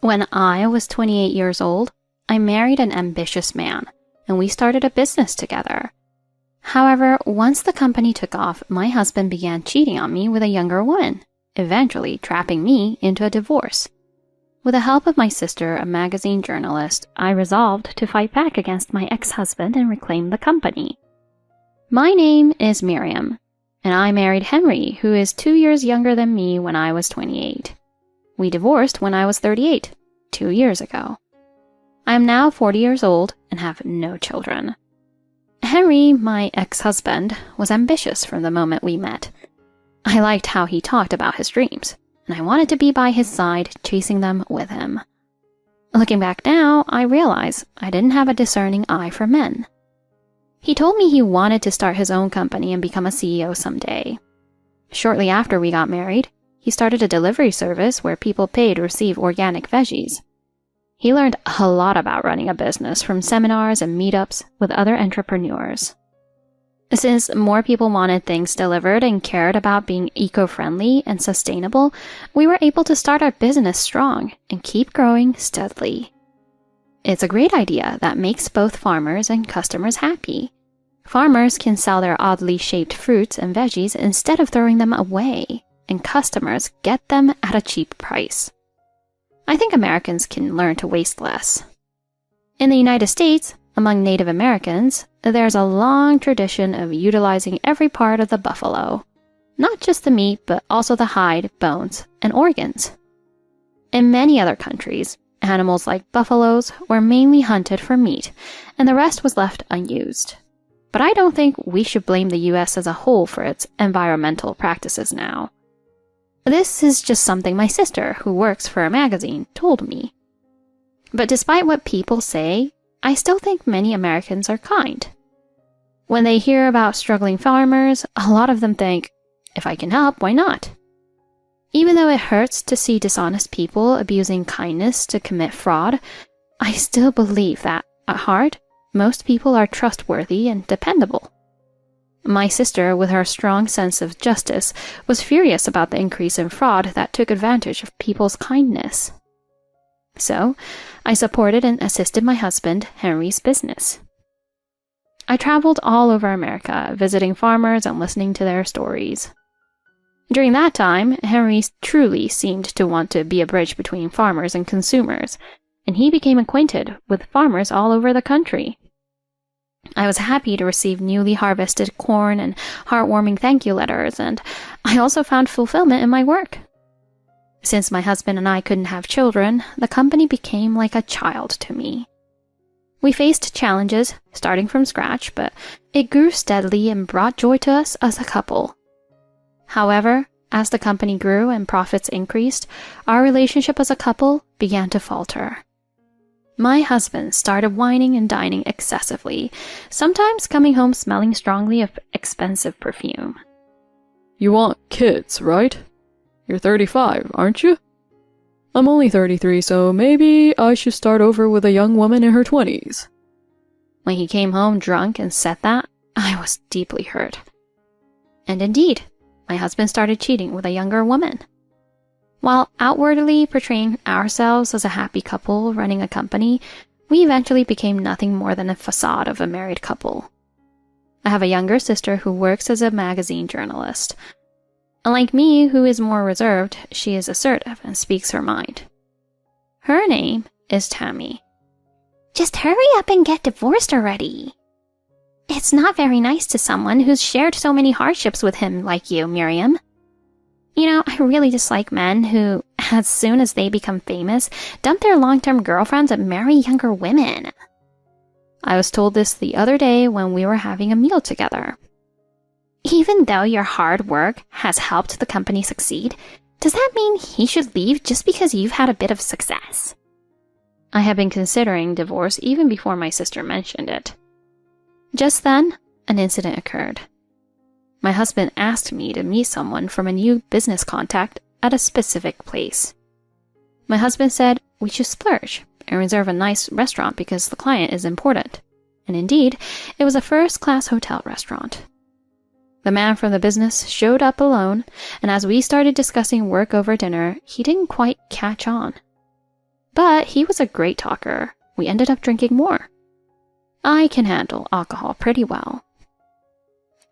When I was 28 years old, I married an ambitious man, and we started a business together. However, once the company took off, my husband began cheating on me with a younger woman, eventually trapping me into a divorce. With the help of my sister, a magazine journalist, I resolved to fight back against my ex-husband and reclaim the company. My name is Miriam, and I married Henry, who is 2 years younger than me when I was 28. We divorced when I was 38, 2 years ago. I am now 40 years old and have no children. Henry, my ex-husband, was ambitious from the moment we met. I liked how he talked about his dreams, and I wanted to be by his side, chasing them with him. Looking back now, I realize I didn't have a discerning eye for men. He told me he wanted to start his own company and become a CEO someday. Shortly after we got married, he started a delivery service where people paid to receive organic veggies. He learned a lot about running a business from seminars and meetups with other entrepreneurs. Since more people wanted things delivered and cared about being eco-friendly and sustainable, we were able to start our business strong and keep growing steadily. It's a great idea that makes both farmers and customers happy. Farmers can sell their oddly shaped fruits and veggies instead of throwing them away, and customers get them at a cheap price. I think Americans can learn to waste less. In the United States, among Native Americans, there's a long tradition of utilizing every part of the buffalo, not just the meat, but also the hide, bones, and organs. In many other countries, animals like buffaloes were mainly hunted for meat, and the rest was left unused. But I don't think we should blame the US as a whole for its environmental practices now. This is just something my sister, who works for a magazine, told me. But despite what people say, I still think many Americans are kind. When they hear about struggling farmers, a lot of them think, if I can help, why not? Even though it hurts to see dishonest people abusing kindness to commit fraud, I still believe that, at heart, most people are trustworthy and dependable. My sister, with her strong sense of justice, was furious about the increase in fraud that took advantage of people's kindness. So, I supported and assisted my husband, Henry's business. I traveled all over America, visiting farmers and listening to their stories. During that time, Henry truly seemed to want to be a bridge between farmers and consumers, and he became acquainted with farmers all over the country. I was happy to receive newly harvested corn and heartwarming thank you letters, and I also found fulfillment in my work. Since my husband and I couldn't have children, the company became like a child to me. We faced challenges, starting from scratch, but it grew steadily and brought joy to us as a couple. However, as the company grew and profits increased, our relationship as a couple began to falter. My husband started whining and dining excessively, sometimes coming home smelling strongly of expensive perfume. You want kids, right? You're 35, aren't you? I'm only 33, so maybe I should start over with a young woman in her 20s. When he came home drunk and said that, I was deeply hurt. And indeed, my husband started cheating with a younger woman. While outwardly portraying ourselves as a happy couple running a company, we eventually became nothing more than a facade of a married couple. I have a younger sister who works as a magazine journalist. Unlike me, who is more reserved, she is assertive and speaks her mind. Her name is Tammy. Just hurry up and get divorced already. It's not very nice to someone who's shared so many hardships with him like you, Miriam. You know, I really dislike men who, as soon as they become famous, dump their long-term girlfriends and marry younger women. I was told this the other day when we were having a meal together. Even though your hard work has helped the company succeed, does that mean he should leave just because you've had a bit of success? I had been considering divorce even before my sister mentioned it. Just then, an incident occurred. My husband asked me to meet someone from a new business contact at a specific place. My husband said we should splurge and reserve a nice restaurant because the client is important. And indeed, it was a first-class hotel restaurant. The man from the business showed up alone, and as we started discussing work over dinner, he didn't quite catch on. But he was a great talker. We ended up drinking more. I can handle alcohol pretty well.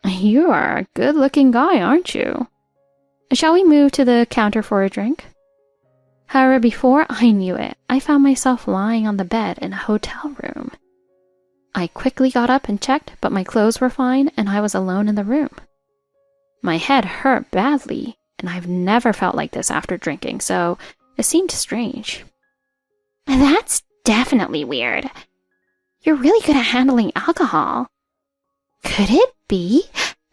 You are a good-looking guy, aren't you? Shall we move to the counter for a drink? However, before I knew it, I found myself lying on the bed in a hotel room. I quickly got up and checked, but my clothes were fine and I was alone in the room. My head hurt badly, and I've never felt like this after drinking, so it seemed strange. That's definitely weird. You're really good at handling alcohol. Could it be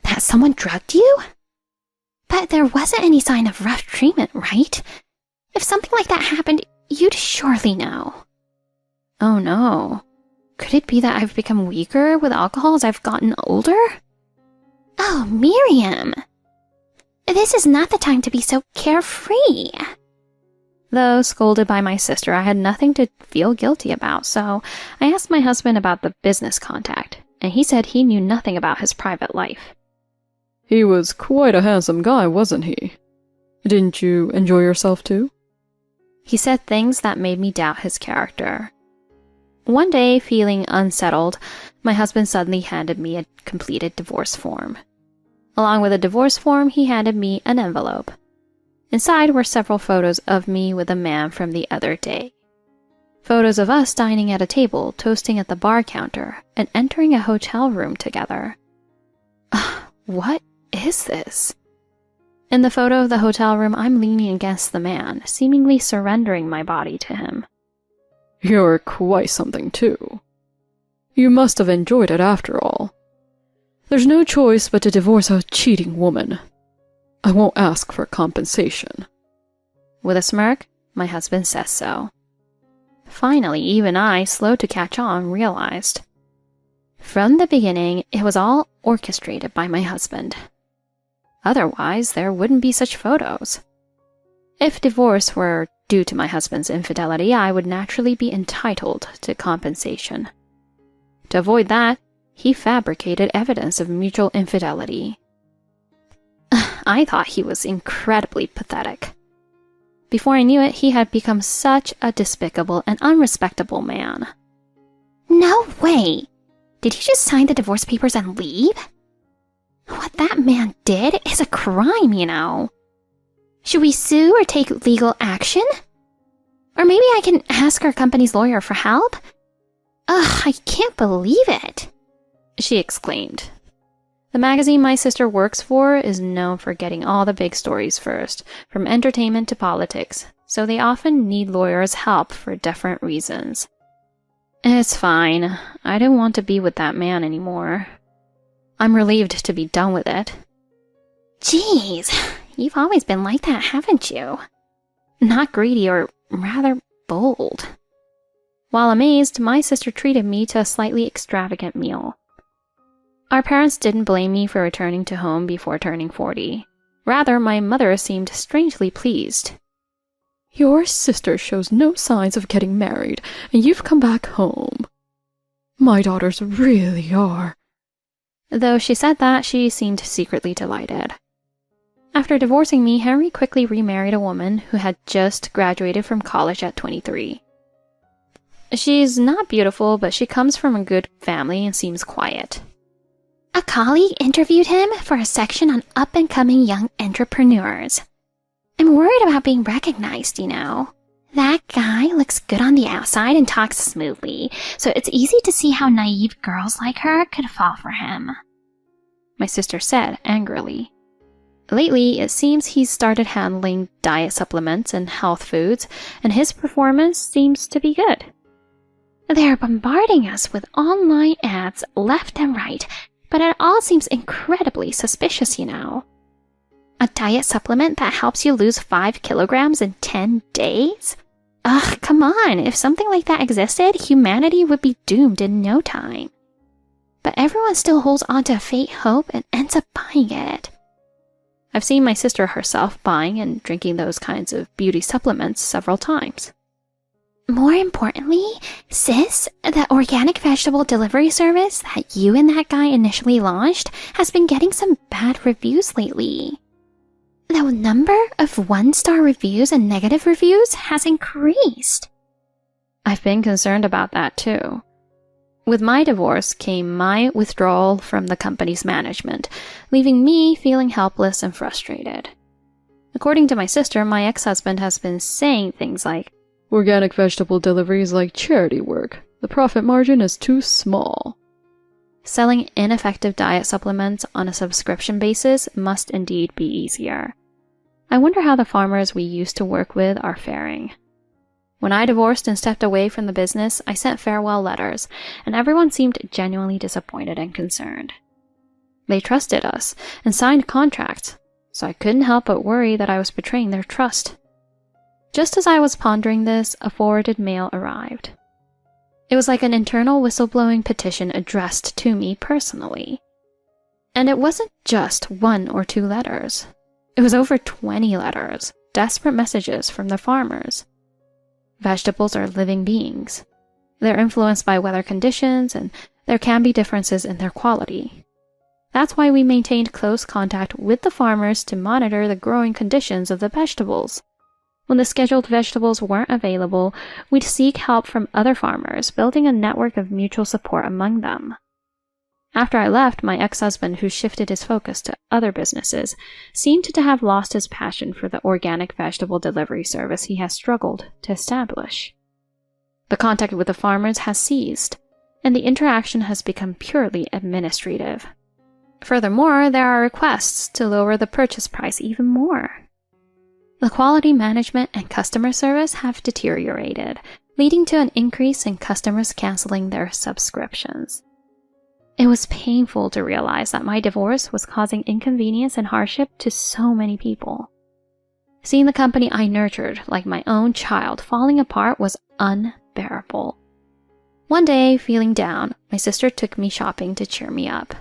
that someone drugged you? But there wasn't any sign of rough treatment, right? If something like that happened, you'd surely know. Oh no. Could it be that I've become weaker with alcohol as I've gotten older? Oh, Miriam. This is not the time to be so carefree. Though scolded by my sister, I had nothing to feel guilty about, so I asked my husband about the business contact, and he said he knew nothing about his private life. He was quite a handsome guy, wasn't he? Didn't you enjoy yourself too? He said things that made me doubt his character. One day, feeling unsettled, my husband suddenly handed me a completed divorce form. Along with the divorce form, he handed me an envelope. Inside were several photos of me with a man from the other day. Photos of us dining at a table, toasting at the bar counter, and entering a hotel room together. What is this? In the photo of the hotel room, I'm leaning against the man, seemingly surrendering my body to him. You're quite something too. You must have enjoyed it after all. There's no choice but to divorce a cheating woman. I won't ask for compensation. With a smirk, my husband says so. Finally, even I, slow to catch on, realized. From the beginning, it was all orchestrated by my husband. Otherwise, there wouldn't be such photos. If divorce were due to my husband's infidelity, I would naturally be entitled to compensation. To avoid that, he fabricated evidence of mutual infidelity. I thought he was incredibly pathetic. Before I knew it, he had become such a despicable and unrespectable man. No way! Did he just sign the divorce papers and leave? What that man did is a crime, you know. Should we sue or take legal action? Or maybe I can ask our company's lawyer for help? Ugh, I can't believe it, she exclaimed. The magazine my sister works for is known for getting all the big stories first, from entertainment to politics, so they often need lawyers' help for different reasons. It's fine. I don't want to be with that man anymore. I'm relieved to be done with it. Jeez, you've always been like that, haven't you? Not greedy, or rather bold. While amazed, my sister treated me to a slightly extravagant meal. Our parents didn't blame me for returning to home before turning 40. Rather, my mother seemed strangely pleased. Your sister shows no signs of getting married, and you've come back home. My daughters really are. Though she said that, she seemed secretly delighted. After divorcing me, Henry quickly remarried a woman who had just graduated from college at 23. She's not beautiful, but she comes from a good family and seems quiet. A colleague interviewed him for a section on up-and-coming young entrepreneurs. I'm worried about being recognized, you know. That guy looks good on the outside and talks smoothly, so it's easy to see how naive girls like her could fall for him, my sister said angrily. Lately, it seems he's started handling diet supplements and health foods, and his performance seems to be good. They're bombarding us with online ads left and right, but it all seems incredibly suspicious, you know. A diet supplement that helps you lose 5 kilograms in 10 days? Ugh, come on, if something like that existed, humanity would be doomed in no time. But everyone still holds on to a faint hope and ends up buying it. I've seen my sister herself buying and drinking those kinds of beauty supplements several times. More importantly, sis, the organic vegetable delivery service that you and that guy initially launched has been getting some bad reviews lately. The number of 1-star reviews and negative reviews has increased. I've been concerned about that too. With my divorce came my withdrawal from the company's management, leaving me feeling helpless and frustrated. According to my sister, my ex-husband has been saying things like, "Organic vegetable delivery is like charity work. The profit margin is too small." Selling ineffective diet supplements on a subscription basis must indeed be easier. I wonder how the farmers we used to work with are faring. When I divorced and stepped away from the business, I sent farewell letters, and everyone seemed genuinely disappointed and concerned. They trusted us and signed contracts, so I couldn't help but worry that I was betraying their trust. Just as I was pondering this, a forwarded mail arrived. It was like an internal whistleblowing petition addressed to me personally. And it wasn't just 1 or 2 letters. It was over 20 letters, desperate messages from the farmers. Vegetables are living beings. They're influenced by weather conditions, and there can be differences in their quality. That's why we maintained close contact with the farmers to monitor the growing conditions of the vegetables. When the scheduled vegetables weren't available, we'd seek help from other farmers, building a network of mutual support among them. After I left, my ex-husband, who shifted his focus to other businesses, seemed to have lost his passion for the organic vegetable delivery service he has struggled to establish. The contact with the farmers has ceased, and the interaction has become purely administrative. Furthermore, there are requests to lower the purchase price even more. The quality management and customer service have deteriorated, leading to an increase in customers canceling their subscriptions. It was painful to realize that my divorce was causing inconvenience and hardship to so many people. Seeing the company I nurtured like my own child falling apart was unbearable. One day, feeling down, my sister took me shopping to cheer me up.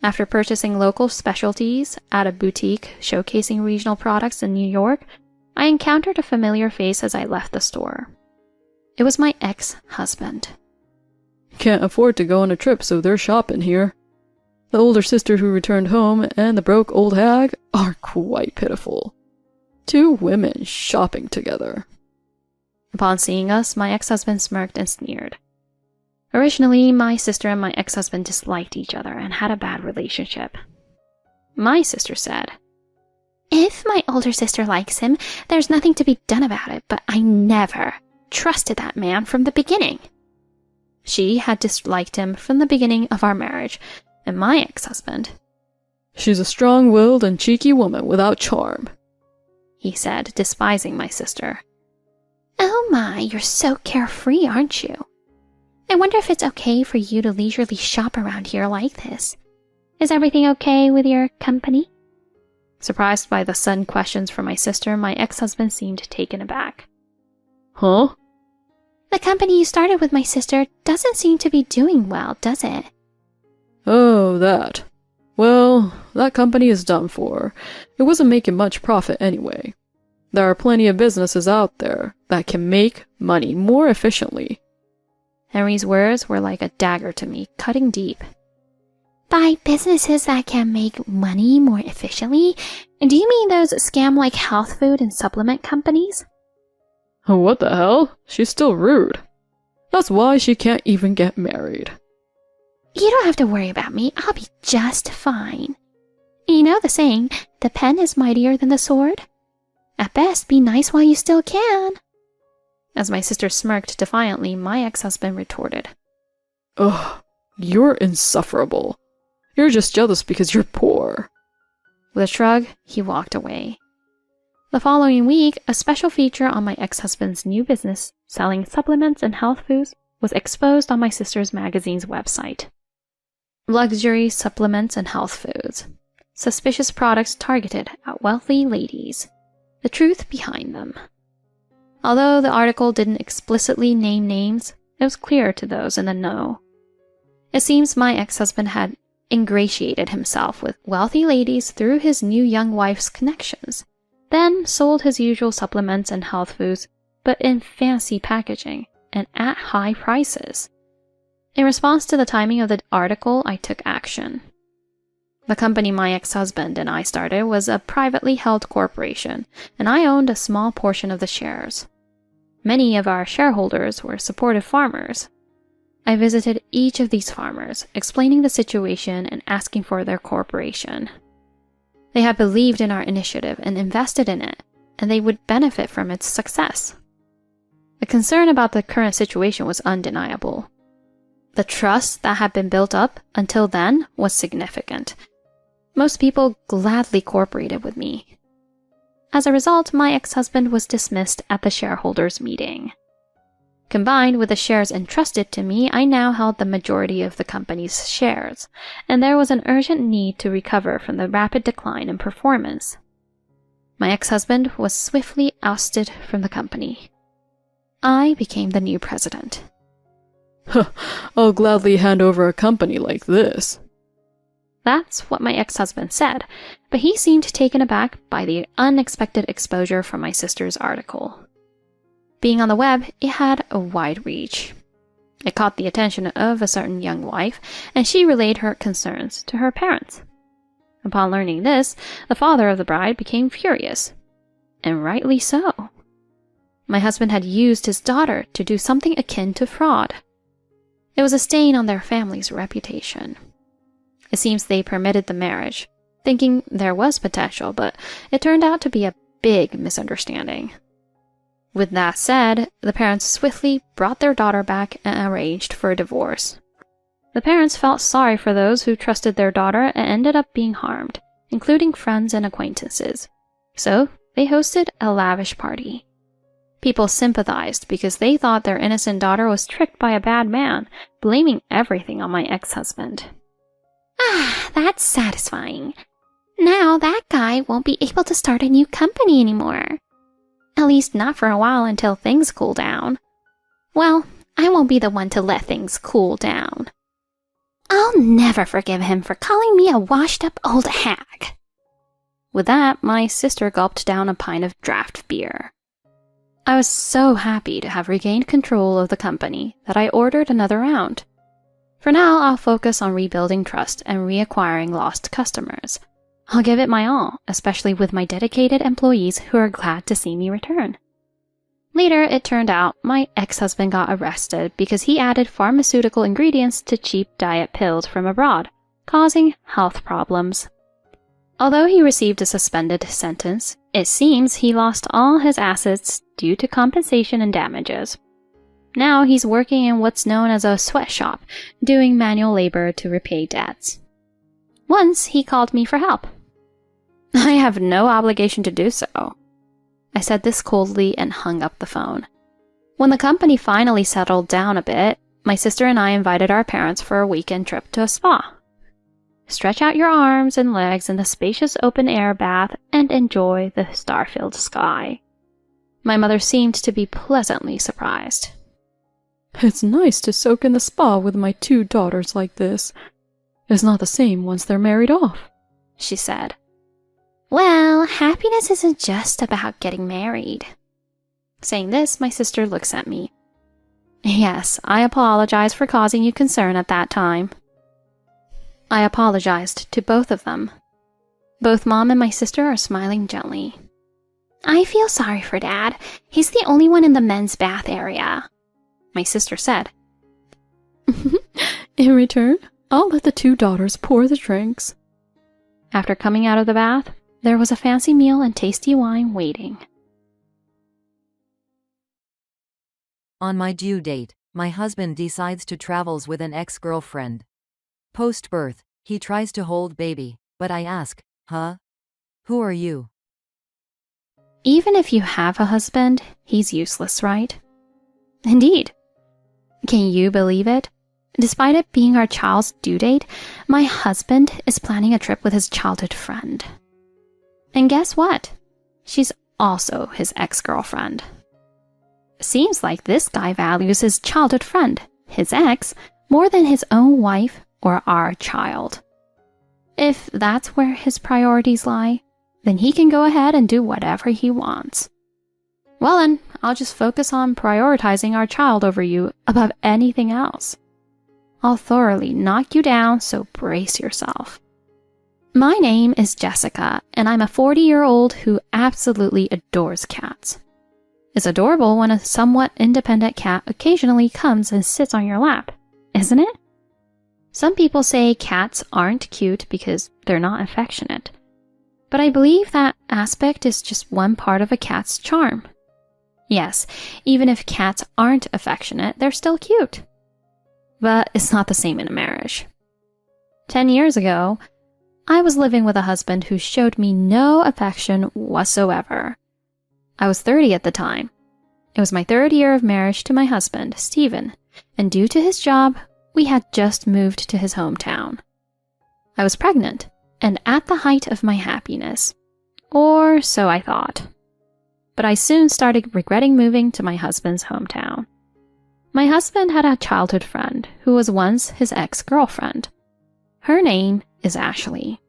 After purchasing local specialties at a boutique showcasing regional products in New York, I encountered a familiar face as I left the store. It was my ex-husband. "Can't afford to go on a trip, so they're shopping here. The older sister who returned home and the broke old hag are quite pitiful. 2 women shopping together." Upon seeing us, my ex-husband smirked and sneered. Originally, my sister and my ex-husband disliked each other and had a bad relationship. My sister said, "If my older sister likes him, there's nothing to be done about it, but I never trusted that man from the beginning." She had disliked him from the beginning of our marriage, and my ex-husband, "She's a strong-willed and cheeky woman without charm," he said, despising my sister. "Oh my, you're so carefree, aren't you? I wonder if it's okay for you to leisurely shop around here like this. Is everything okay with your company?" Surprised by the sudden questions from my sister, my ex-husband seemed taken aback. "Huh?" "The company you started with my sister doesn't seem to be doing well, does it?" "Oh, that. Well, that company is done for. It wasn't making much profit anyway. There are plenty of businesses out there that can make money more efficiently." Henry's words were like a dagger to me, cutting deep. "By businesses that can make money more efficiently, do you mean those scam-like health food and supplement companies?" "What the hell? She's still rude. That's why she can't even get married." "You don't have to worry about me. I'll be just fine. You know the saying, the pen is mightier than the sword? At best, be nice while you still can." As my sister smirked defiantly, my ex-husband retorted, "Ugh, you're insufferable. You're just jealous because you're poor." With a shrug, he walked away. The following week, a special feature on my ex-husband's new business, selling supplements and health foods, was exposed on my sister's magazine's website. Luxury supplements and health foods. Suspicious products targeted at wealthy ladies. The truth behind them. Although the article didn't explicitly name names, it was clear to those in the know. It seems my ex-husband had ingratiated himself with wealthy ladies through his new young wife's connections, then sold his usual supplements and health foods, but in fancy packaging and at high prices. In response to the timing of the article, I took action. The company my ex-husband and I started was a privately held corporation, and I owned a small portion of the shares. Many of our shareholders were supportive farmers. I visited each of these farmers, explaining the situation and asking for their cooperation. They had believed in our initiative and invested in it, and they would benefit from its success. The concern about the current situation was undeniable. The trust that had been built up until then was significant. Most people gladly cooperated with me. As a result, my ex-husband was dismissed at the shareholders' meeting. Combined with the shares entrusted to me, I now held the majority of the company's shares, and there was an urgent need to recover from the rapid decline in performance. My ex-husband was swiftly ousted from the company. I became the new president. I'll gladly hand over a company like this. That's what my ex-husband said, but he seemed taken aback by the unexpected exposure from my sister's article. Being on the web, it had a wide reach. It caught the attention of a certain young wife, and she relayed her concerns to her parents. Upon learning this, the father of the bride became furious, and rightly so. My husband had used his daughter to do something akin to fraud. It was a stain on their family's reputation. It seems they permitted the marriage, thinking there was potential, but it turned out to be a big misunderstanding. With that said, the parents swiftly brought their daughter back and arranged for a divorce. The parents felt sorry for those who trusted their daughter and ended up being harmed, including friends and acquaintances. So, they hosted a lavish party. People sympathized because they thought their innocent daughter was tricked by a bad man, blaming everything on my ex-husband. Ah, that's satisfying. Now that guy won't be able to start a new company anymore. At least not for a while until things cool down. Well, I won't be the one to let things cool down. I'll never forgive him for calling me a washed-up old hag. With that, my sister gulped down a pint of draft beer. I was so happy to have regained control of the company that I ordered another round. For now, I'll focus on rebuilding trust and reacquiring lost customers. I'll give it my all, especially with my dedicated employees who are glad to see me return. Later, it turned out my ex-husband got arrested because he added pharmaceutical ingredients to cheap diet pills from abroad, causing health problems. Although he received a suspended sentence, it seems he lost all his assets due to compensation and damages. Now he's working in what's known as a sweatshop, doing manual labor to repay debts. Once he called me for help. I have no obligation to do so. I said this coldly and hung up the phone. When the company finally settled down a bit, my sister and I invited our parents for a weekend trip to a spa. Stretch out your arms and legs in the spacious open-air bath and enjoy the star-filled sky. My mother seemed to be pleasantly surprised. It's nice to soak in the spa with my 2 daughters like this. It's not the same once they're married off, she said. Well, happiness isn't just about getting married. Saying this, my sister looks at me. Yes, I apologize for causing you concern at that time. I apologized to both of them. Both Mom and my sister are smiling gently. I feel sorry for Dad. He's the only one in the men's bath area, my sister said. In return, I'll let the 2 daughters pour the drinks. After coming out of the bath, there was a fancy meal and tasty wine waiting. On my due date, my husband decides to travels with an ex-girlfriend. Post-birth, he tries to hold baby, but I ask, huh? Who are you? Even if you have a husband, he's useless, right? Indeed. Can you believe it? Despite it being our child's due date, my husband is planning a trip with his childhood friend. And guess what? She's also his ex-girlfriend. Seems like this guy values his childhood friend, his ex, more than his own wife or our child. If that's where his priorities lie, then he can go ahead and do whatever he wants. Well then, I'll just focus on prioritizing our child over you above anything else. I'll thoroughly knock you down, so brace yourself. My name is Jessica, and I'm a 40-year-old who absolutely adores cats. It's adorable when a somewhat independent cat occasionally comes and sits on your lap, isn't it? Some people say cats aren't cute because they're not affectionate, but I believe that aspect is just one part of a cat's charm. Yes, even if cats aren't affectionate, they're still cute. But it's not the same in a marriage. 10 years ago, I was living with a husband who showed me no affection whatsoever. I was 30 at the time. It was my 3rd year of marriage to my husband, Stephen, and due to his job, we had just moved to his hometown. I was pregnant and at the height of my happiness, or so I thought. But I soon started regretting moving to my husband's hometown. My husband had a childhood friend who was once his ex-girlfriend. Her name is Ashley.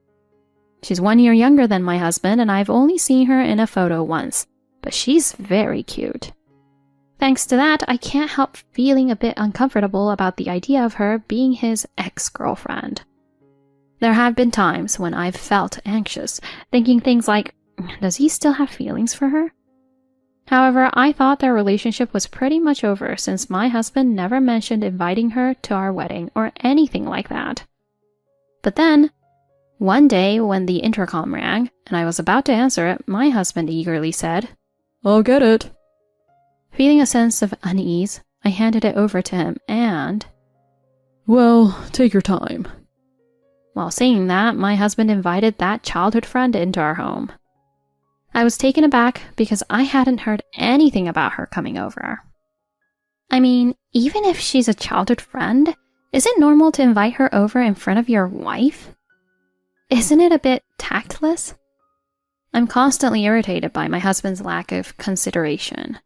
She's 1 year younger than my husband, and I've only seen her in a photo once, but she's very cute. Thanks to that, I can't help feeling a bit uncomfortable about the idea of her being his ex-girlfriend. There have been times when I've felt anxious, thinking things like, does he still have feelings for her? However, I thought their relationship was pretty much over since my husband never mentioned inviting her to our wedding or anything like that. But then, one day when the intercom rang and I was about to answer it, my husband eagerly said, I'll get it. Feeling a sense of unease, I handed it over to him and... Well, take your time. While saying that, my husband invited that childhood friend into our home. I was taken aback because I hadn't heard anything about her coming over. I mean, even if she's a childhood friend, is it normal to invite her over in front of your wife? Isn't it a bit tactless? I'm constantly irritated by my husband's lack of consideration.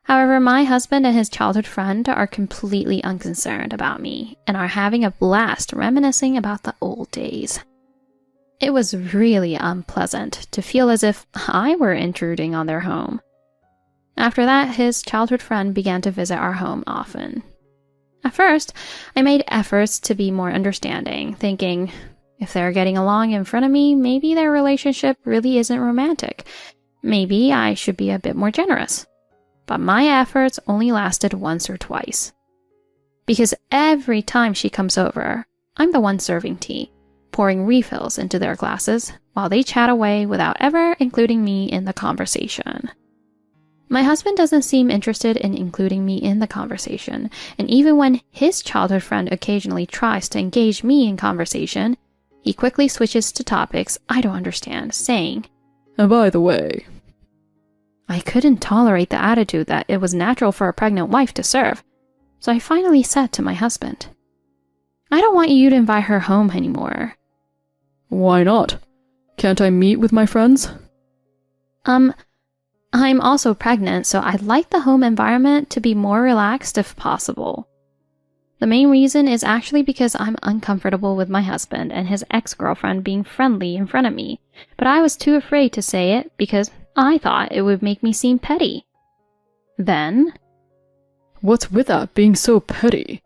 However, my husband and his childhood friend are completely unconcerned about me and are having a blast reminiscing about the old days. It was really unpleasant to feel as if I were intruding on their home. After that, his childhood friend began to visit our home often. At first, I made efforts to be more understanding, thinking, if they're getting along in front of me, maybe their relationship really isn't romantic. Maybe I should be a bit more generous. But my efforts only lasted once or twice. Because every time she comes over, I'm the one serving tea, pouring refills into their glasses while they chat away without ever including me in the conversation. My husband doesn't seem interested in including me in the conversation, and even when his childhood friend occasionally tries to engage me in conversation, he quickly switches to topics I don't understand, saying, And by the way... I couldn't tolerate the attitude that it was natural for a pregnant wife to serve, so I finally said to my husband, I don't want you to invite her home anymore. Why not? Can't I meet with my friends? I'm also pregnant, so I'd like the home environment to be more relaxed if possible. The main reason is actually because I'm uncomfortable with my husband and his ex-girlfriend being friendly in front of me, but I was too afraid to say it because I thought it would make me seem petty. Then... What's with that being so petty?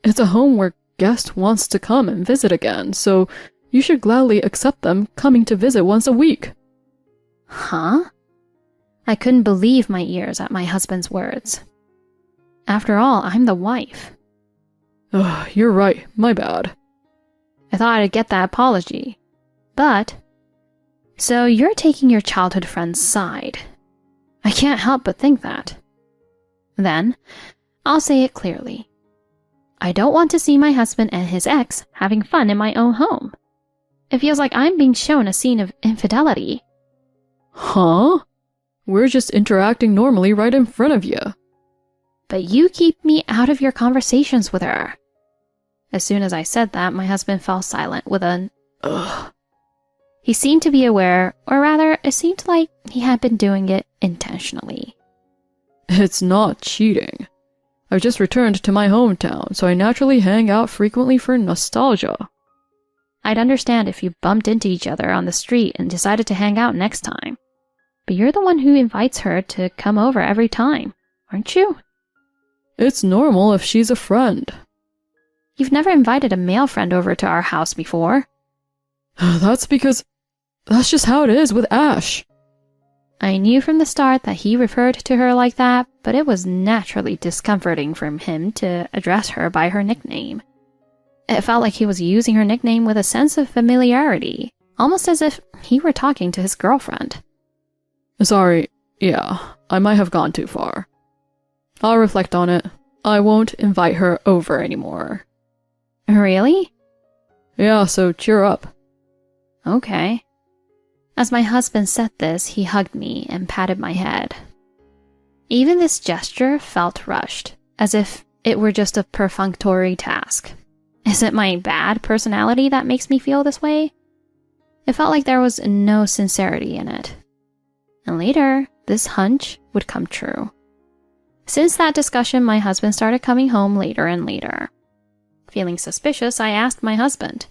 It's a home where guest wants to come and visit again, so you should gladly accept them coming to visit once a week. Huh? I couldn't believe my ears at my husband's words. After all, I'm the wife. Ugh, you're right, my bad. I thought I'd get that apology. But... So you're taking your childhood friend's side. I can't help but think that. Then, I'll say it clearly. I don't want to see my husband and his ex having fun in my own home. It feels like I'm being shown a scene of infidelity. Huh? We're just interacting normally right in front of you. But you keep me out of your conversations with her. As soon as I said that, my husband fell silent with an ugh. He seemed to be aware, or rather, it seemed like he had been doing it intentionally. It's not cheating. I've just returned to my hometown, so I naturally hang out frequently for nostalgia. I'd understand if you bumped into each other on the street and decided to hang out next time. But you're the one who invites her to come over every time, aren't you? It's normal if she's a friend. You've never invited a male friend over to our house before. That's because... That's just how it is with Ash. I knew from the start that he referred to her like that, but it was naturally discomforting for him to address her by her nickname. It felt like he was using her nickname with a sense of familiarity, almost as if he were talking to his girlfriend. Sorry, yeah, I might have gone too far. I'll reflect on it. I won't invite her over anymore. Really? Yeah, so cheer up. Okay. As my husband said this, he hugged me and patted my head. Even this gesture felt rushed, as if it were just a perfunctory task. Is it my bad personality that makes me feel this way? It felt like there was no sincerity in it. And later, this hunch would come true. Since that discussion, my husband started coming home later and later. Feeling suspicious, I asked my husband,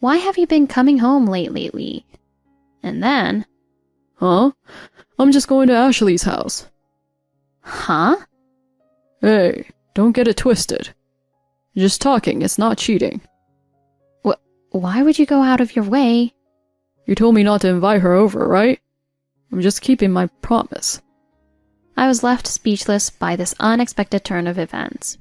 "Why have you been coming home late lately?" And then, Huh? I'm just going to Ashley's house. Huh? Hey, don't get it twisted. Just talking, it's not cheating. Why would you go out of your way? You told me not to invite her over, right? I'm just keeping my promise. I was left speechless by this unexpected turn of events.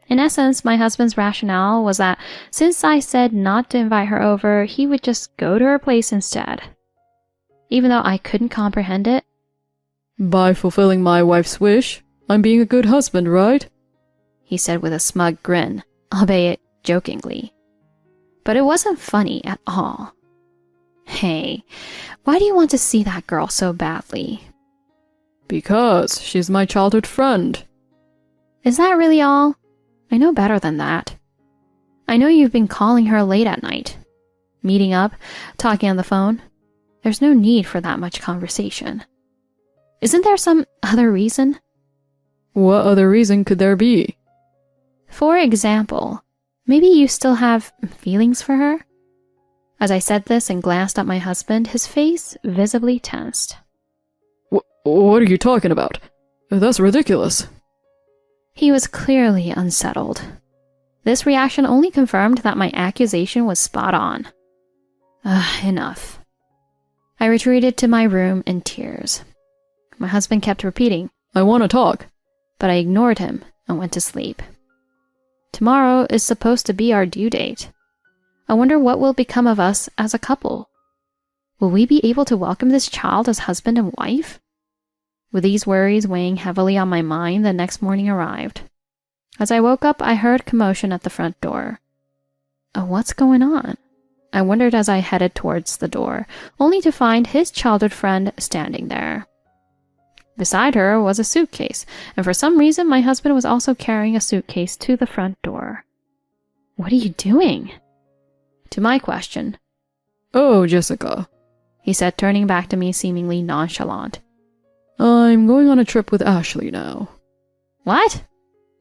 In essence, my husband's rationale was that since I said not to invite her over, he would just go to her place instead. Even though I couldn't comprehend it. By fulfilling my wife's wish, I'm being a good husband, right? He said with a smug grin, albeit jokingly. But it wasn't funny at all. Hey, why do you want to see that girl so badly? Because she's my childhood friend. Is that really all? I know better than that. I know you've been calling her late at night. Meeting up, talking on the phone. There's no need for that much conversation. Isn't there some other reason? What other reason could there be? For example, maybe you still have feelings for her? As I said this and glanced at my husband, his face visibly tensed. What are you talking about? That's ridiculous. He was clearly unsettled. This reaction only confirmed that my accusation was spot on. Enough. I retreated to my room in tears. My husband kept repeating, I want to talk. But I ignored him and went to sleep. Tomorrow is supposed to be our due date. I wonder what will become of us as a couple. Will we be able to welcome this child as husband and wife? With these worries weighing heavily on my mind, the next morning arrived. As I woke up, I heard commotion at the front door. What's going on? I wondered as I headed towards the door, only to find his childhood friend standing there. Beside her was a suitcase, and for some reason my husband was also carrying a suitcase to the front door. What are you doing? To my question, Oh, Jessica. he said, turning back to me seemingly nonchalant. I'm going on a trip with Ashley now. What?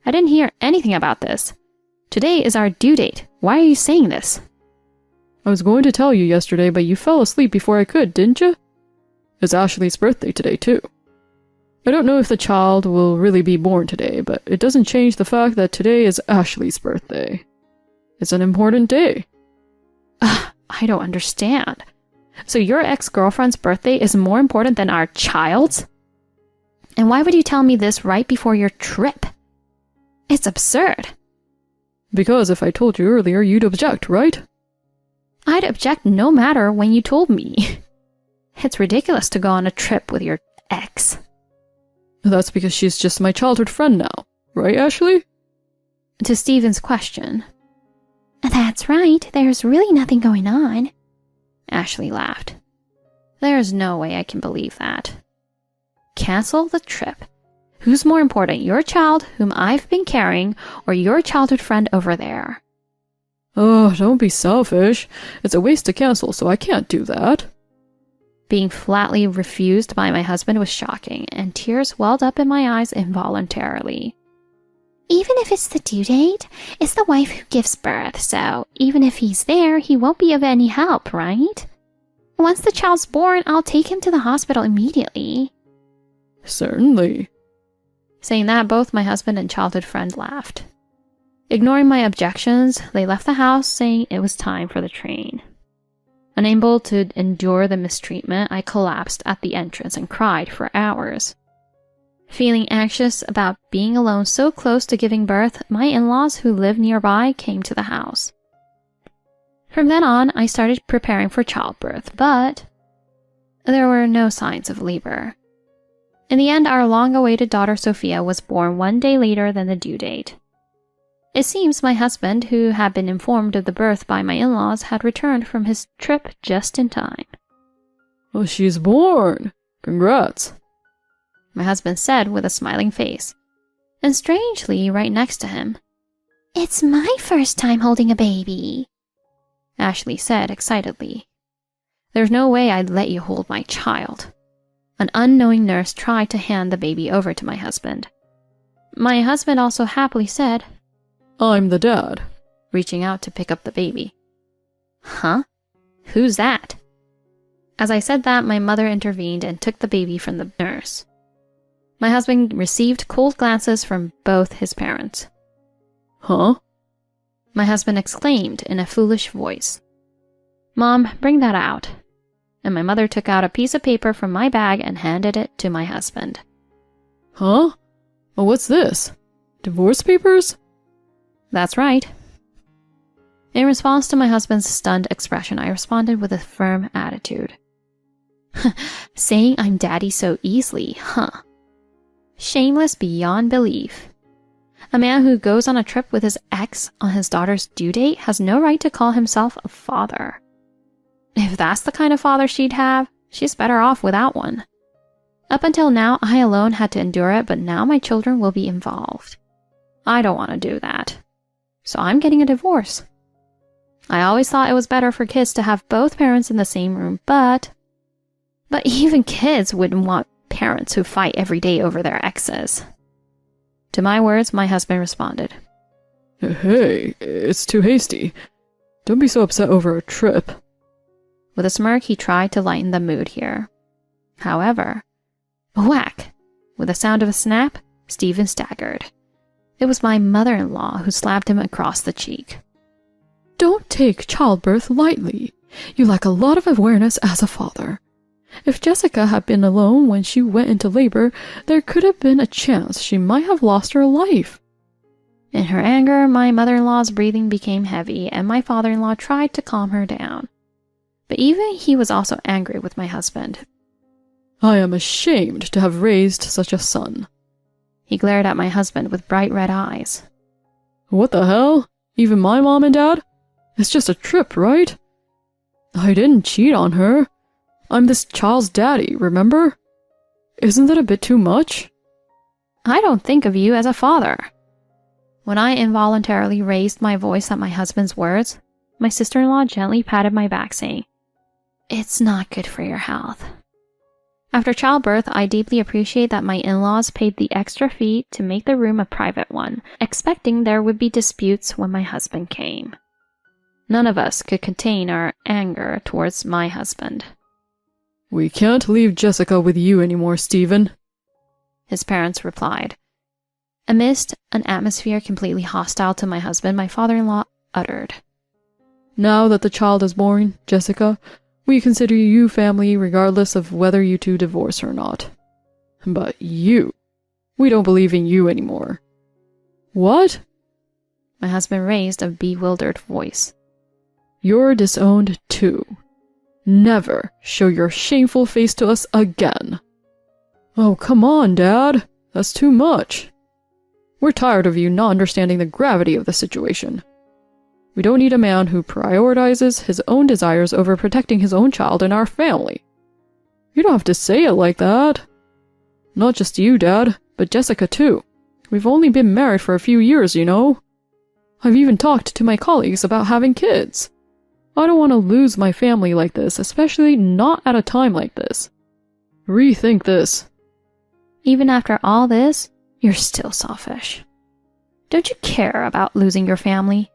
I didn't hear anything about this. Today is our due date. Why are you saying this? I was going to tell you yesterday, but you fell asleep before I could, didn't you? It's Ashley's birthday today, too. I don't know if the child will really be born today, but it doesn't change the fact that today is Ashley's birthday. It's an important day. I don't understand. So your ex-girlfriend's birthday is more important than our child's? And why would you tell me this right before your trip? It's absurd. Because if I told you earlier, you'd object, right? I'd object no matter when you told me. It's ridiculous to go on a trip with your ex. That's because she's just my childhood friend now, right, Ashley? To Stephen's question, That's right, there's really nothing going on. Ashley laughed. There's no way I can believe that. Cancel the trip. Who's more important, your child, whom I've been carrying, or your childhood friend over there? Oh, don't be selfish. It's a waste to cancel, so I can't do that. Being flatly refused by my husband was shocking, and tears welled up in my eyes involuntarily. Even if it's the due date, it's the wife who gives birth, so even if he's there, he won't be of any help, right? Once the child's born, I'll take him to the hospital immediately. Certainly. Saying that, both my husband and childhood friend laughed. Ignoring my objections, they left the house saying it was time for the train. Unable to endure the mistreatment, I collapsed at the entrance and cried for hours. Feeling anxious about being alone so close to giving birth, my in-laws who lived nearby came to the house. From then on, I started preparing for childbirth, but there were no signs of labor. In the end, our long-awaited daughter Sophia was born 1 day later than the due date. It seems my husband, who had been informed of the birth by my in-laws, had returned from his trip just in time. "Well, she's born. Congrats," my husband said with a smiling face. And strangely, right next to him, "It's my first time holding a baby," Ashley said excitedly. "There's no way I'd let you hold my child." An unknowing nurse tried to hand the baby over to my husband. My husband also happily said, "I'm the dad," reaching out to pick up the baby. "Huh? Who's that?" As I said that, my mother intervened and took the baby from the nurse. My husband received cold glances from both his parents. "Huh?" My husband exclaimed in a foolish voice. "Mom, bring that out." And my mother took out a piece of paper from my bag and handed it to my husband. "Huh? Well, what's this? Divorce papers?" "That's right." In response to my husband's stunned expression, I responded with a firm attitude. "Saying I'm daddy so easily, huh? Shameless beyond belief. A man who goes on a trip with his ex on his daughter's due date has no right to call himself a father. If that's the kind of father she'd have, she's better off without one. Up until now, I alone had to endure it, but now my children will be involved. I don't want to do that. So I'm getting a divorce. I always thought it was better for kids to have both parents in the same room, but even kids wouldn't want parents who fight every day over their exes." To my words, my husband responded, "Hey, it's too hasty. Don't be so upset over a trip." With a smirk, he tried to lighten the mood here. However, whack! With the sound of a snap, Stephen staggered. It was my mother-in-law who slapped him across the cheek. "Don't take childbirth lightly. You lack a lot of awareness as a father. If Jessica had been alone when she went into labor, there could have been a chance she might have lost her life." In her anger, my mother-in-law's breathing became heavy, and my father-in-law tried to calm her down. But even he was also angry with my husband. "I am ashamed to have raised such a son." He glared at my husband with bright red eyes. "What the hell? Even my mom and dad? It's just a trip, right? I didn't cheat on her. I'm this child's daddy, remember? Isn't that a bit too much?" "I don't think of you as a father." When I involuntarily raised my voice at my husband's words, my sister-in-law gently patted my back, saying, "It's not good for your health." After childbirth, I deeply appreciate that my in-laws paid the extra fee to make the room a private one, expecting there would be disputes when my husband came. None of us could contain our anger towards my husband. "We can't leave Jessica with you anymore, Stephen," his parents replied. Amidst an atmosphere completely hostile to my husband, my father-in-law uttered, "Now that the child is born, Jessica, we consider you family regardless of whether you two divorce or not. But you, we don't believe in you anymore." "What?" My husband raised a bewildered voice. "You're disowned too. Never show your shameful face to us again." "Oh, come on, Dad. That's too much. We're tired of you not understanding the gravity of the situation. We don't need a man who prioritizes his own desires over protecting his own child and our family." "You don't have to say it like that." "Not just you, Dad, but Jessica too. We've only been married for a few years, you know. I've even talked to my colleagues about having kids. I don't want to lose my family like this, especially not at a time like this. Rethink this." "Even after all this, you're still selfish. Don't you care about losing your family?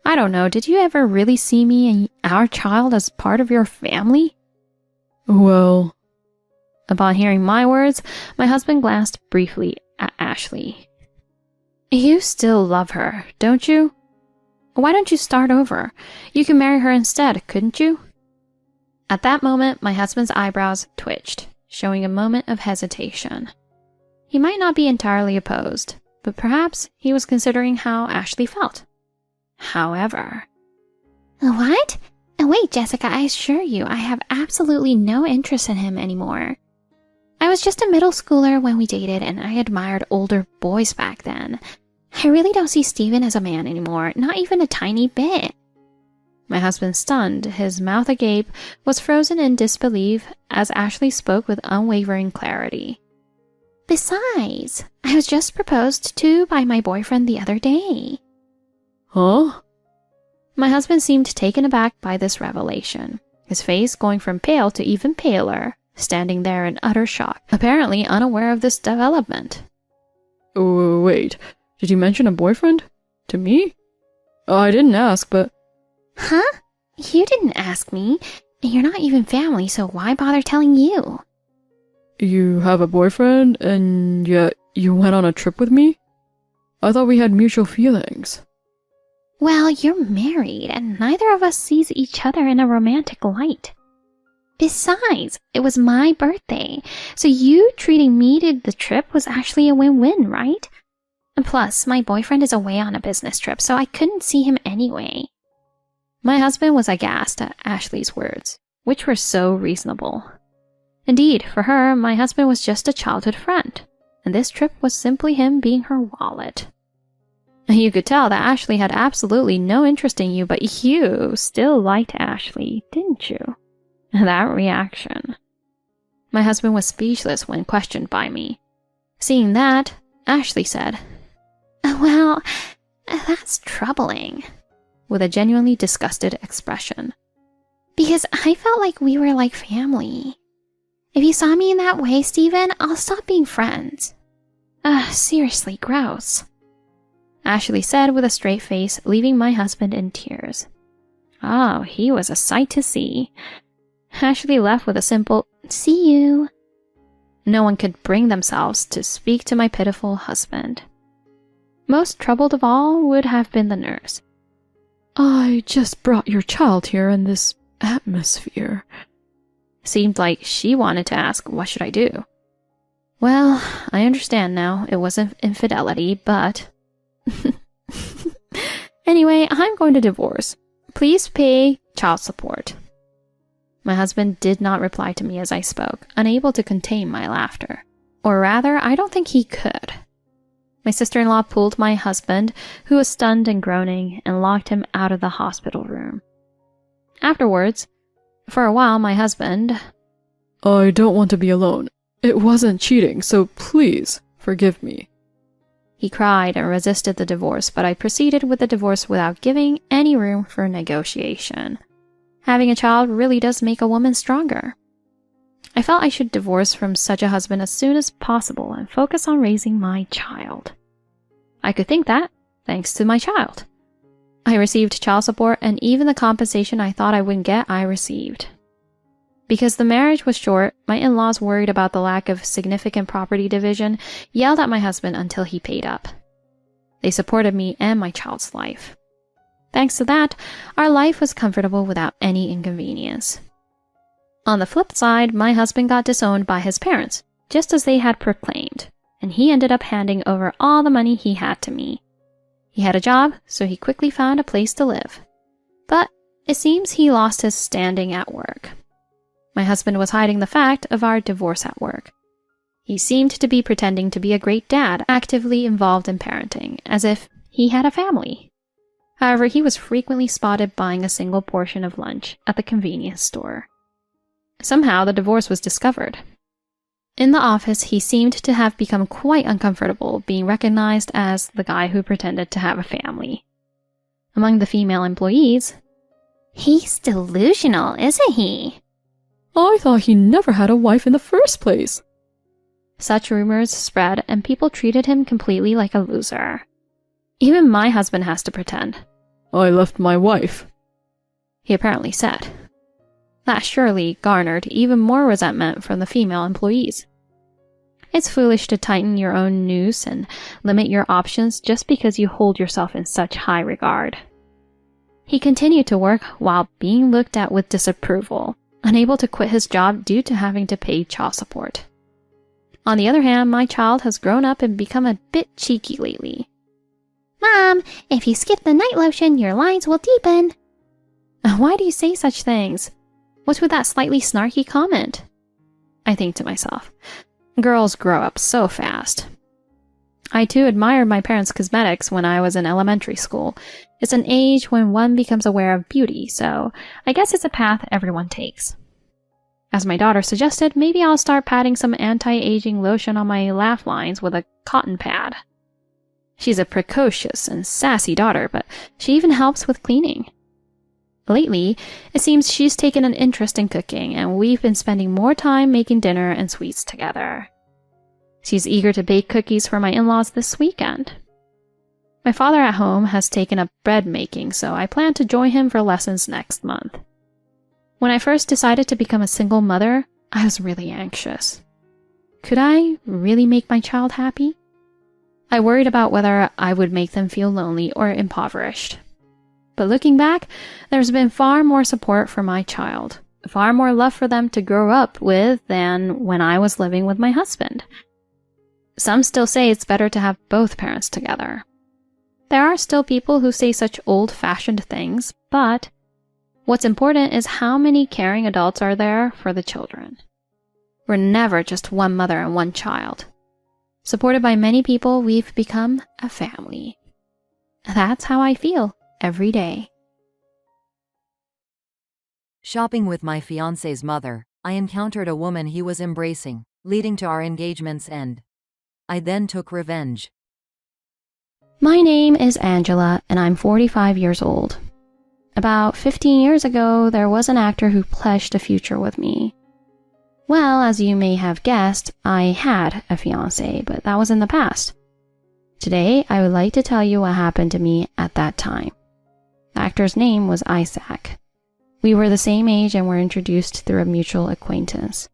I don't know, did you ever really see me and our child as part of your family?" "Well..." Upon hearing my words, my husband glanced briefly at Ashley. "You still love her, don't you? Why don't you start over? You can marry her instead, couldn't you?" At that moment, my husband's eyebrows twitched, showing a moment of hesitation. He might not be entirely opposed, but perhaps he was considering how Ashley felt. However... What? Wait, Jessica, I assure you, I have absolutely no interest in him anymore. I was just a middle schooler when we dated, and I admired older boys back then. I really don't see Steven as a man anymore, not even a tiny bit. My husband, stunned, his mouth agape, was frozen in disbelief as Ashley spoke with unwavering clarity. Besides, I was just proposed to by my boyfriend the other day. Huh? My husband seemed taken aback by this revelation, his face going from pale to even paler, standing there in utter shock, apparently unaware of this development. Oh, wait, did you mention a boyfriend? To me? I didn't ask, but... Huh? You didn't ask me, and you're not even family, so why bother telling you? You have a boyfriend, and yet you went on a trip with me? I thought we had mutual feelings. Well, you're married, and neither of us sees each other in a romantic light. Besides, it was my birthday, so you treating me to the trip was actually a win-win, right? And plus, my boyfriend is away on a business trip, so I couldn't see him anyway. My husband was aghast at Ashley's words, which were so reasonable. Indeed, for her, my husband was just a childhood friend, and this trip was simply him being her wallet. You could tell that Ashley had absolutely no interest in you, but you still liked Ashley, didn't you? That reaction. My husband was speechless when questioned by me. Seeing that, Ashley said, Well, that's troubling, with a genuinely disgusted expression. Because I felt like we were like family. If you saw me in that way, Steven, I'll stop being friends. Seriously, gross. Ashley said with a straight face, leaving my husband in tears. Oh, he was a sight to see. Ashley left with a simple, "See you." No one could bring themselves to speak to my pitiful husband. Most troubled of all would have been the nurse. I just brought your child here in this atmosphere. Seemed like she wanted to ask, what should I do? Well, I understand now. It wasn't infidelity, but... Anyway, I'm going to divorce. Please pay child support. My husband did not reply to me as I spoke, unable to contain my laughter. Or rather, I don't think he could. My sister-in-law pulled my husband, who was stunned and groaning, and locked him out of the hospital room. Afterwards, for a while, my husband... I don't want to be alone. It wasn't cheating, so please forgive me. He cried and resisted the divorce, but I proceeded with the divorce without giving any room for negotiation. Having a child really does make a woman stronger. I felt I should divorce from such a husband as soon as possible and focus on raising my child. I could think that, thanks to my child. I received child support, and even the compensation I thought I wouldn't get, I received. Because the marriage was short, my in-laws, worried about the lack of significant property division, yelled at my husband until he paid up. They supported me and my child's life. Thanks to that, our life was comfortable without any inconvenience. On the flip side, my husband got disowned by his parents, just as they had proclaimed, and he ended up handing over all the money he had to me. He had a job, so he quickly found a place to live. But it seems he lost his standing at work. My husband was hiding the fact of our divorce at work. He seemed to be pretending to be a great dad, actively involved in parenting, as if he had a family. However, he was frequently spotted buying a single portion of lunch at the convenience store. Somehow, the divorce was discovered. In the office, he seemed to have become quite uncomfortable being recognized as the guy who pretended to have a family. Among the female employees, "He's delusional, isn't he?" I thought he never had a wife in the first place. Such rumors spread, and people treated him completely like a loser. Even my husband has to pretend. I left my wife, he apparently said. That surely garnered even more resentment from the female employees. It's foolish to tighten your own noose and limit your options just because you hold yourself in such high regard. He continued to work while being looked at with disapproval, unable to quit his job due to having to pay child support. On the other hand, my child has grown up and become a bit cheeky lately. Mom, if you skip the night lotion, your lines will deepen. Why do you say such things? What's with that slightly snarky comment? I think to myself, girls grow up so fast. I too admired my parents' cosmetics when I was in elementary school. It's an age when one becomes aware of beauty, so I guess it's a path everyone takes. As my daughter suggested, maybe I'll start patting some anti-aging lotion on my laugh lines with a cotton pad. She's a precocious and sassy daughter, but she even helps with cleaning. Lately, it seems she's taken an interest in cooking, and we've been spending more time making dinner and sweets together. She's eager to bake cookies for my in-laws this weekend. My father at home has taken up bread making, so I plan to join him for lessons next month. When I first decided to become a single mother, I was really anxious. Could I really make my child happy? I worried about whether I would make them feel lonely or impoverished. But looking back, there's been far more support for my child, far more love for them to grow up with than when I was living with my husband. Some still say it's better to have both parents together. There are still people who say such old-fashioned things, but what's important is how many caring adults are there for the children. We're never just one mother and one child. Supported by many people, we've become a family. That's how I feel every day. Shopping with my fiancé's mother, I encountered a woman he was embracing, leading to our engagement's end. I then took revenge. My name is Angela, and I'm 45 years old. About 15 years ago, there was an actor who pledged a future with me. Well, as you may have guessed, I had a fiancé, but that was in the past. Today, I would like to tell you what happened to me at that time. The actor's name was Isaac. We were the same age and were introduced through a mutual acquaintance.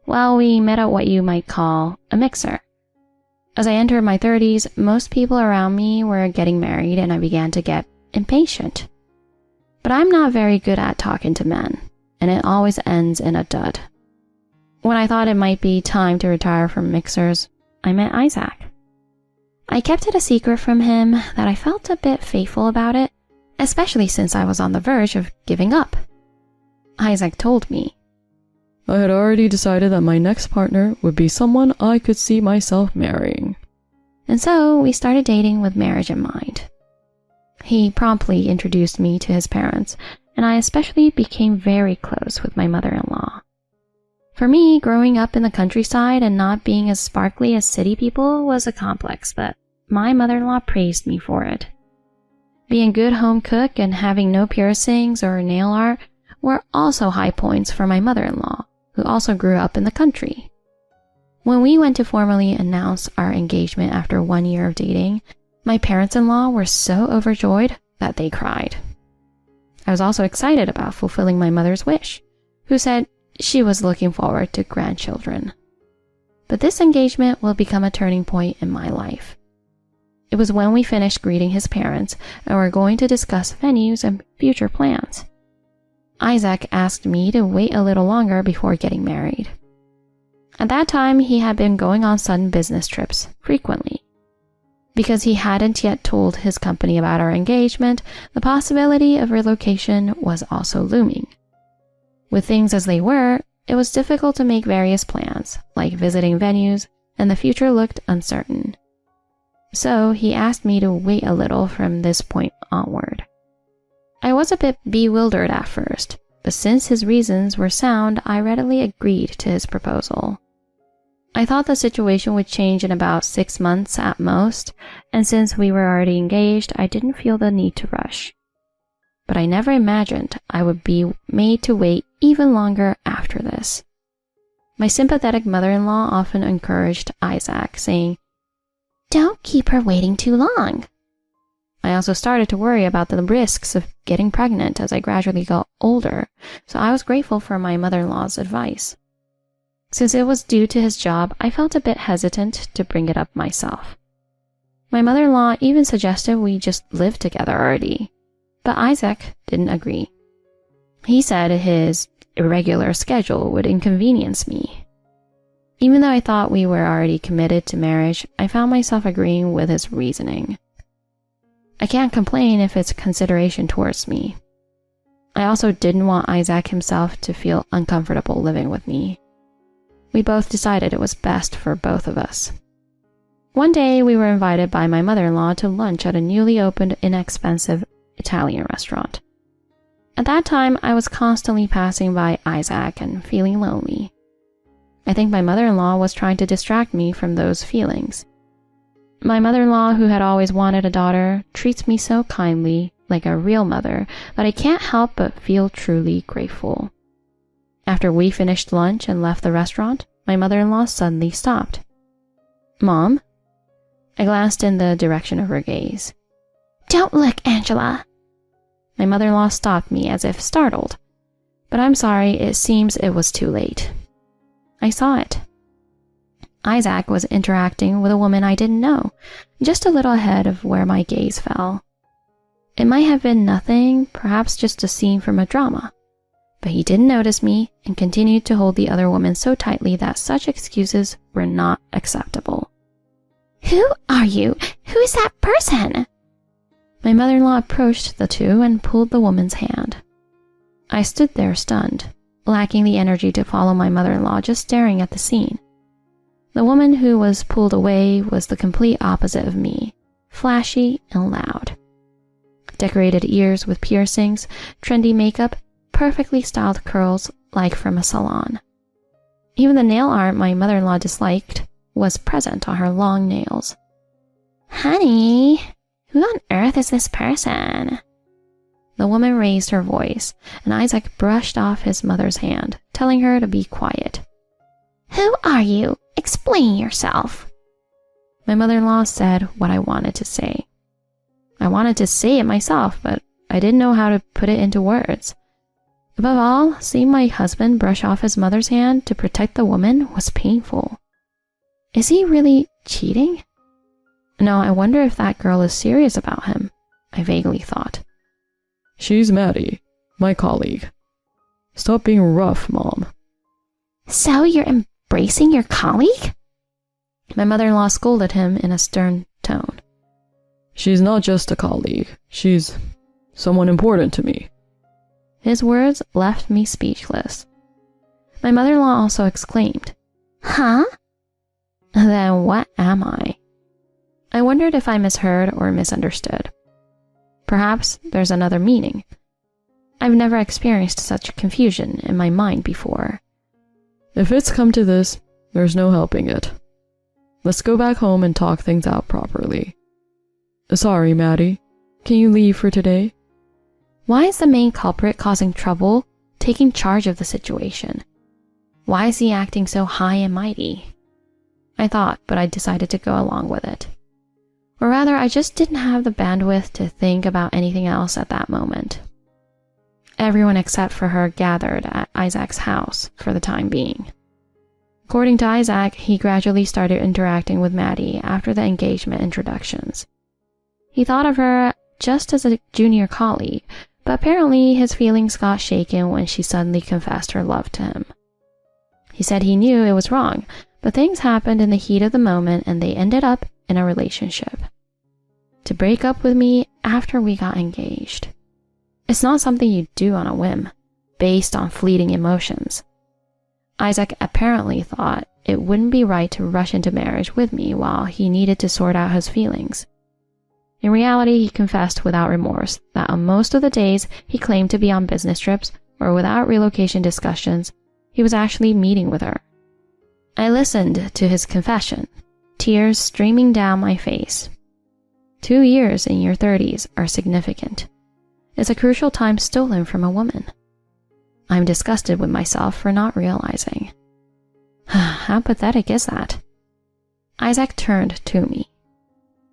Well, we met at what you might call a mixer. As I entered my 30s, most people around me were getting married and I began to get impatient. But I'm not very good at talking to men, and it always ends in a dud. When I thought it might be time to retire from mixers, I met Isaac. I kept it a secret from him that I felt a bit faithful about it, especially since I was on the verge of giving up. Isaac told me, I had already decided that my next partner would be someone I could see myself marrying. And so we started dating with marriage in mind. He promptly introduced me to his parents, and I especially became very close with my mother-in-law. For me, growing up in the countryside and not being as sparkly as city people was a complex, but my mother-in-law praised me for it. Being a good home cook and having no piercings or nail art were also high points for my mother-in-law, who also grew up in the country. When we went to formally announce our engagement after 1 year of dating, my parents-in-law were so overjoyed that they cried. I was also excited about fulfilling my mother's wish, who said she was looking forward to grandchildren. But this engagement will become a turning point in my life. It was when we finished greeting his parents and were going to discuss venues and future plans. Isaac asked me to wait a little longer before getting married. At that time, he had been going on sudden business trips frequently. Because he hadn't yet told his company about our engagement, the possibility of relocation was also looming. With things as they were, it was difficult to make various plans, like visiting venues, and the future looked uncertain. So he asked me to wait a little from this point onward. I was a bit bewildered at first, but since his reasons were sound, I readily agreed to his proposal. I thought the situation would change in about 6 months at most, and since we were already engaged, I didn't feel the need to rush. But I never imagined I would be made to wait even longer after this. My sympathetic mother-in-law often encouraged Isaac, saying, "Don't keep her waiting too long." I also started to worry about the risks of getting pregnant as I gradually got older, so I was grateful for my mother-in-law's advice. Since it was due to his job, I felt a bit hesitant to bring it up myself. My mother-in-law even suggested we just live together already, but Isaac didn't agree. He said his irregular schedule would inconvenience me. Even though I thought we were already committed to marriage, I found myself agreeing with his reasoning. I can't complain if it's consideration towards me. I also didn't want Isaac himself to feel uncomfortable living with me. We both decided it was best for both of us. One day, we were invited by my mother-in-law to lunch at a newly opened, inexpensive Italian restaurant. At that time, I was constantly passing by Isaac and feeling lonely. I think my mother-in-law was trying to distract me from those feelings. My mother-in-law, who had always wanted a daughter, treats me so kindly, like a real mother, that I can't help but feel truly grateful. After we finished lunch and left the restaurant, my mother-in-law suddenly stopped. "Mom?" I glanced in the direction of her gaze. "Don't look, Angela." My mother-in-law stopped me as if startled. But I'm sorry, it seems it was too late. I saw it. Isaac was interacting with a woman I didn't know, just a little ahead of where my gaze fell. It might have been nothing, perhaps just a scene from a drama. But he didn't notice me and continued to hold the other woman so tightly that such excuses were not acceptable. "Who are you? Who is that person?" My mother-in-law approached the two and pulled the woman's hand. I stood there stunned, lacking the energy to follow my mother-in-law, just staring at the scene. The woman who was pulled away was the complete opposite of me, flashy and loud. Decorated ears with piercings, trendy makeup, perfectly styled curls like from a salon. Even the nail art my mother-in-law disliked was present on her long nails. "Honey, who on earth is this person?" The woman raised her voice, and Isaac brushed off his mother's hand, telling her to be quiet. "Who are you? Explain yourself." My mother-in-law said what I wanted to say. I wanted to say it myself, but I didn't know how to put it into words. Above all, seeing my husband brush off his mother's hand to protect the woman was painful. Is he really cheating? No, I wonder if that girl is serious about him, I vaguely thought. "She's Maddie, my colleague. Stop being rough, Mom." "So you're embracing your colleague?" My mother-in-law scolded him in a stern tone. "She's not just a colleague. She's someone important to me." His words left me speechless. My mother-in-law also exclaimed, "Huh?" Then what am I? I wondered if I misheard or misunderstood. Perhaps there's another meaning. I've never experienced such confusion in my mind before. If it's come to this, there's no helping it. Let's go back home and talk things out properly. Sorry, Maddie. Can you leave for today? Why is the main culprit causing trouble taking charge of the situation? Why is he acting so high and mighty? I thought, but I decided to go along with it. Or rather, I just didn't have the bandwidth to think about anything else at that moment. Everyone except for her gathered at Isaac's house for the time being. According to Isaac, he gradually started interacting with Maddie after the engagement introductions. He thought of her just as a junior colleague, but apparently his feelings got shaken when she suddenly confessed her love to him. He said he knew it was wrong, but things happened in the heat of the moment and they ended up in a relationship. To break up with me after we got engaged. It's not something you do on a whim, based on fleeting emotions. Isaac apparently thought it wouldn't be right to rush into marriage with me while he needed to sort out his feelings. In reality, he confessed without remorse that on most of the days he claimed to be on business trips or without relocation discussions, he was actually meeting with her. I listened to his confession, tears streaming down my face. 2 years in your 30s are significant. It's a crucial time stolen from a woman. I'm disgusted with myself for not realizing. How pathetic is that? Isaac turned to me.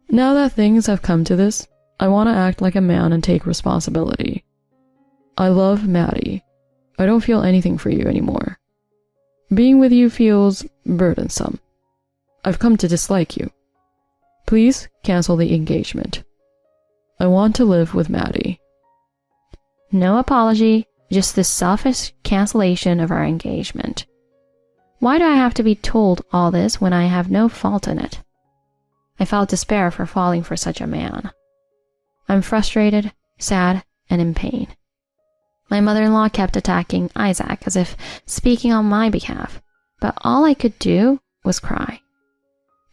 Now that things have come to this, I want to act like a man and take responsibility. I love Maddie. I don't feel anything for you anymore. Being with you feels burdensome. I've come to dislike you. Please cancel the engagement. I want to live with Maddie. No apology, just this selfish cancellation of our engagement. Why do I have to be told all this when I have no fault in it? I felt despair for falling for such a man. I'm frustrated, sad, and in pain. My mother-in-law kept attacking Isaac as if speaking on my behalf, but all I could do was cry.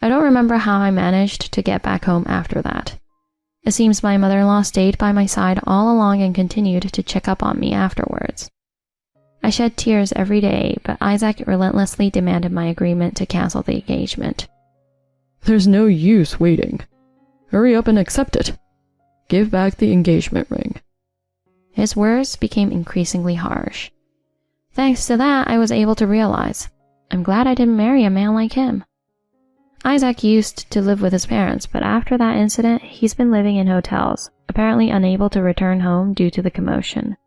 I don't remember how I managed to get back home after that. It seems my mother-in-law stayed by my side all along and continued to check up on me afterwards. I shed tears every day, but Isaac relentlessly demanded my agreement to cancel the engagement. There's no use waiting. Hurry up and accept it. Give back the engagement ring. His words became increasingly harsh. Thanks to that, I was able to realize, I'm glad I didn't marry a man like him. Isaac used to live with his parents, but after that incident, he's been living in hotels, apparently unable to return home due to the commotion.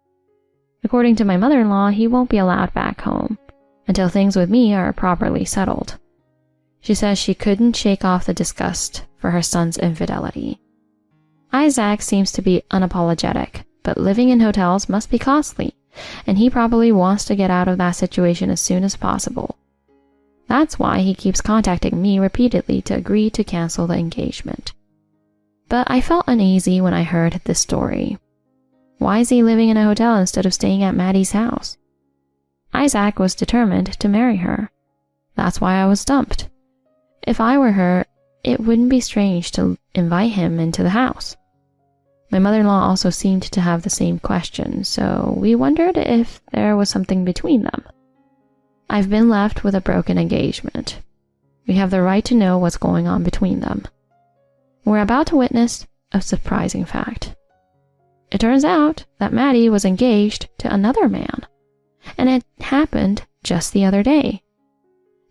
According to my mother-in-law, he won't be allowed back home until things with me are properly settled. She says she couldn't shake off the disgust for her son's infidelity. Isaac seems to be unapologetic, but living in hotels must be costly, and he probably wants to get out of that situation as soon as possible. That's why he keeps contacting me repeatedly to agree to cancel the engagement. But I felt uneasy when I heard this story. Why is he living in a hotel instead of staying at Maddie's house? Isaac was determined to marry her. That's why I was dumped. If I were her, it wouldn't be strange to invite him into the house. My mother-in-law also seemed to have the same question, so we wondered if there was something between them. I've been left with a broken engagement. We have the right to know what's going on between them. We're about to witness a surprising fact. It turns out that Maddie was engaged to another man, and it happened just the other day.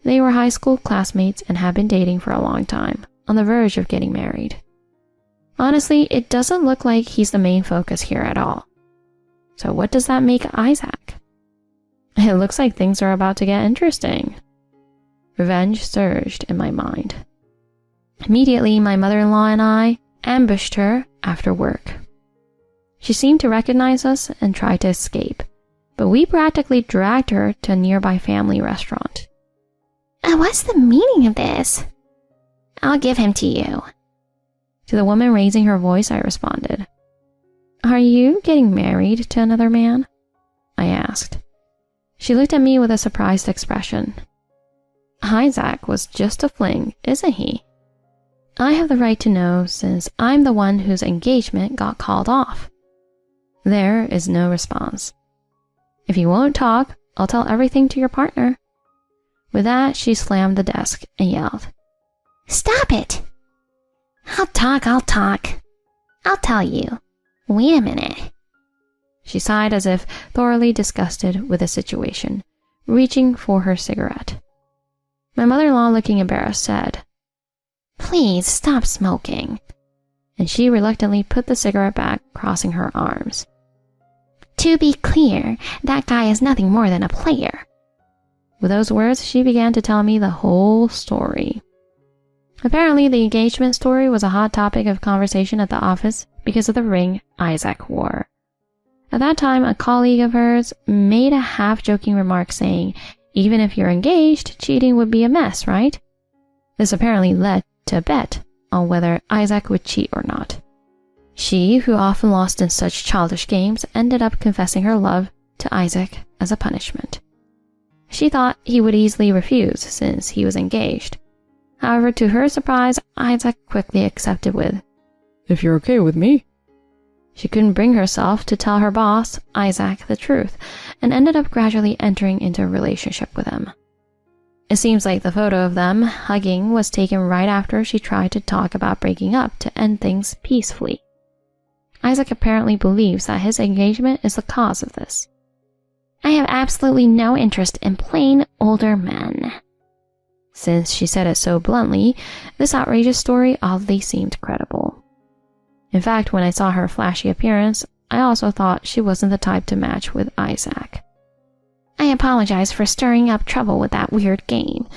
They were high school classmates and have been dating for a long time, on the verge of getting married. Honestly, it doesn't look like he's the main focus here at all. So what does that make Isaac? It looks like things are about to get interesting. Revenge surged in my mind. Immediately, my mother-in-law and I ambushed her after work. She seemed to recognize us and tried to escape, but we practically dragged her to a nearby family restaurant. What's the meaning of this? I'll give him to you. To the woman raising her voice, I responded. Are you getting married to another man? I asked. She looked at me with a surprised expression. Isaac was just a fling, isn't he? I have the right to know since I'm the one whose engagement got called off. There is no response. If you won't talk, I'll tell everything to your partner. With that, she slammed the desk and yelled, Stop it! I'll talk. I'll tell you. Wait a minute. She sighed as if thoroughly disgusted with the situation, reaching for her cigarette. My mother-in-law, looking embarrassed, said, Please stop smoking. And she reluctantly put the cigarette back, crossing her arms. To be clear, that guy is nothing more than a player. With those words, she began to tell me the whole story. Apparently, the engagement story was a hot topic of conversation at the office because of the ring Isaac wore. At that time, a colleague of hers made a half-joking remark saying, even if you're engaged, cheating would be a mess, right? This apparently led to a bet on whether Isaac would cheat or not. She, who often lost in such childish games, ended up confessing her love to Isaac as a punishment. She thought he would easily refuse since he was engaged. However, to her surprise, Isaac quickly accepted with, If you're okay with me. She couldn't bring herself to tell her boss, Isaac, the truth, and ended up gradually entering into a relationship with him. It seems like the photo of them hugging was taken right after she tried to talk about breaking up to end things peacefully. Isaac apparently believes that his engagement is the cause of this. I have absolutely no interest in plain older men. Since she said it so bluntly, this outrageous story oddly seemed credible. In fact, when I saw her flashy appearance, I also thought she wasn't the type to match with Isaac. I apologize for stirring up trouble with that weird game,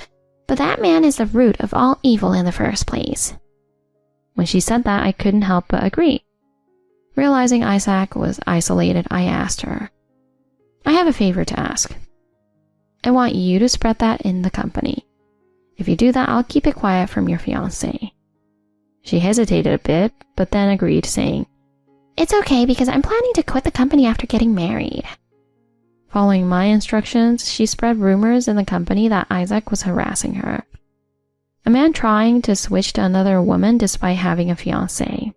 but that man is the root of all evil in the first place. When she said that, I couldn't help but agree. Realizing Isaac was isolated, I asked her, I have a favor to ask. I want you to spread that in the company. If you do that, I'll keep it quiet from your fiancé." She hesitated a bit, but then agreed, saying, "It's okay because I'm planning to quit the company after getting married." Following my instructions, she spread rumors in the company that Isaac was harassing her. A man trying to switch to another woman despite having a fiancé.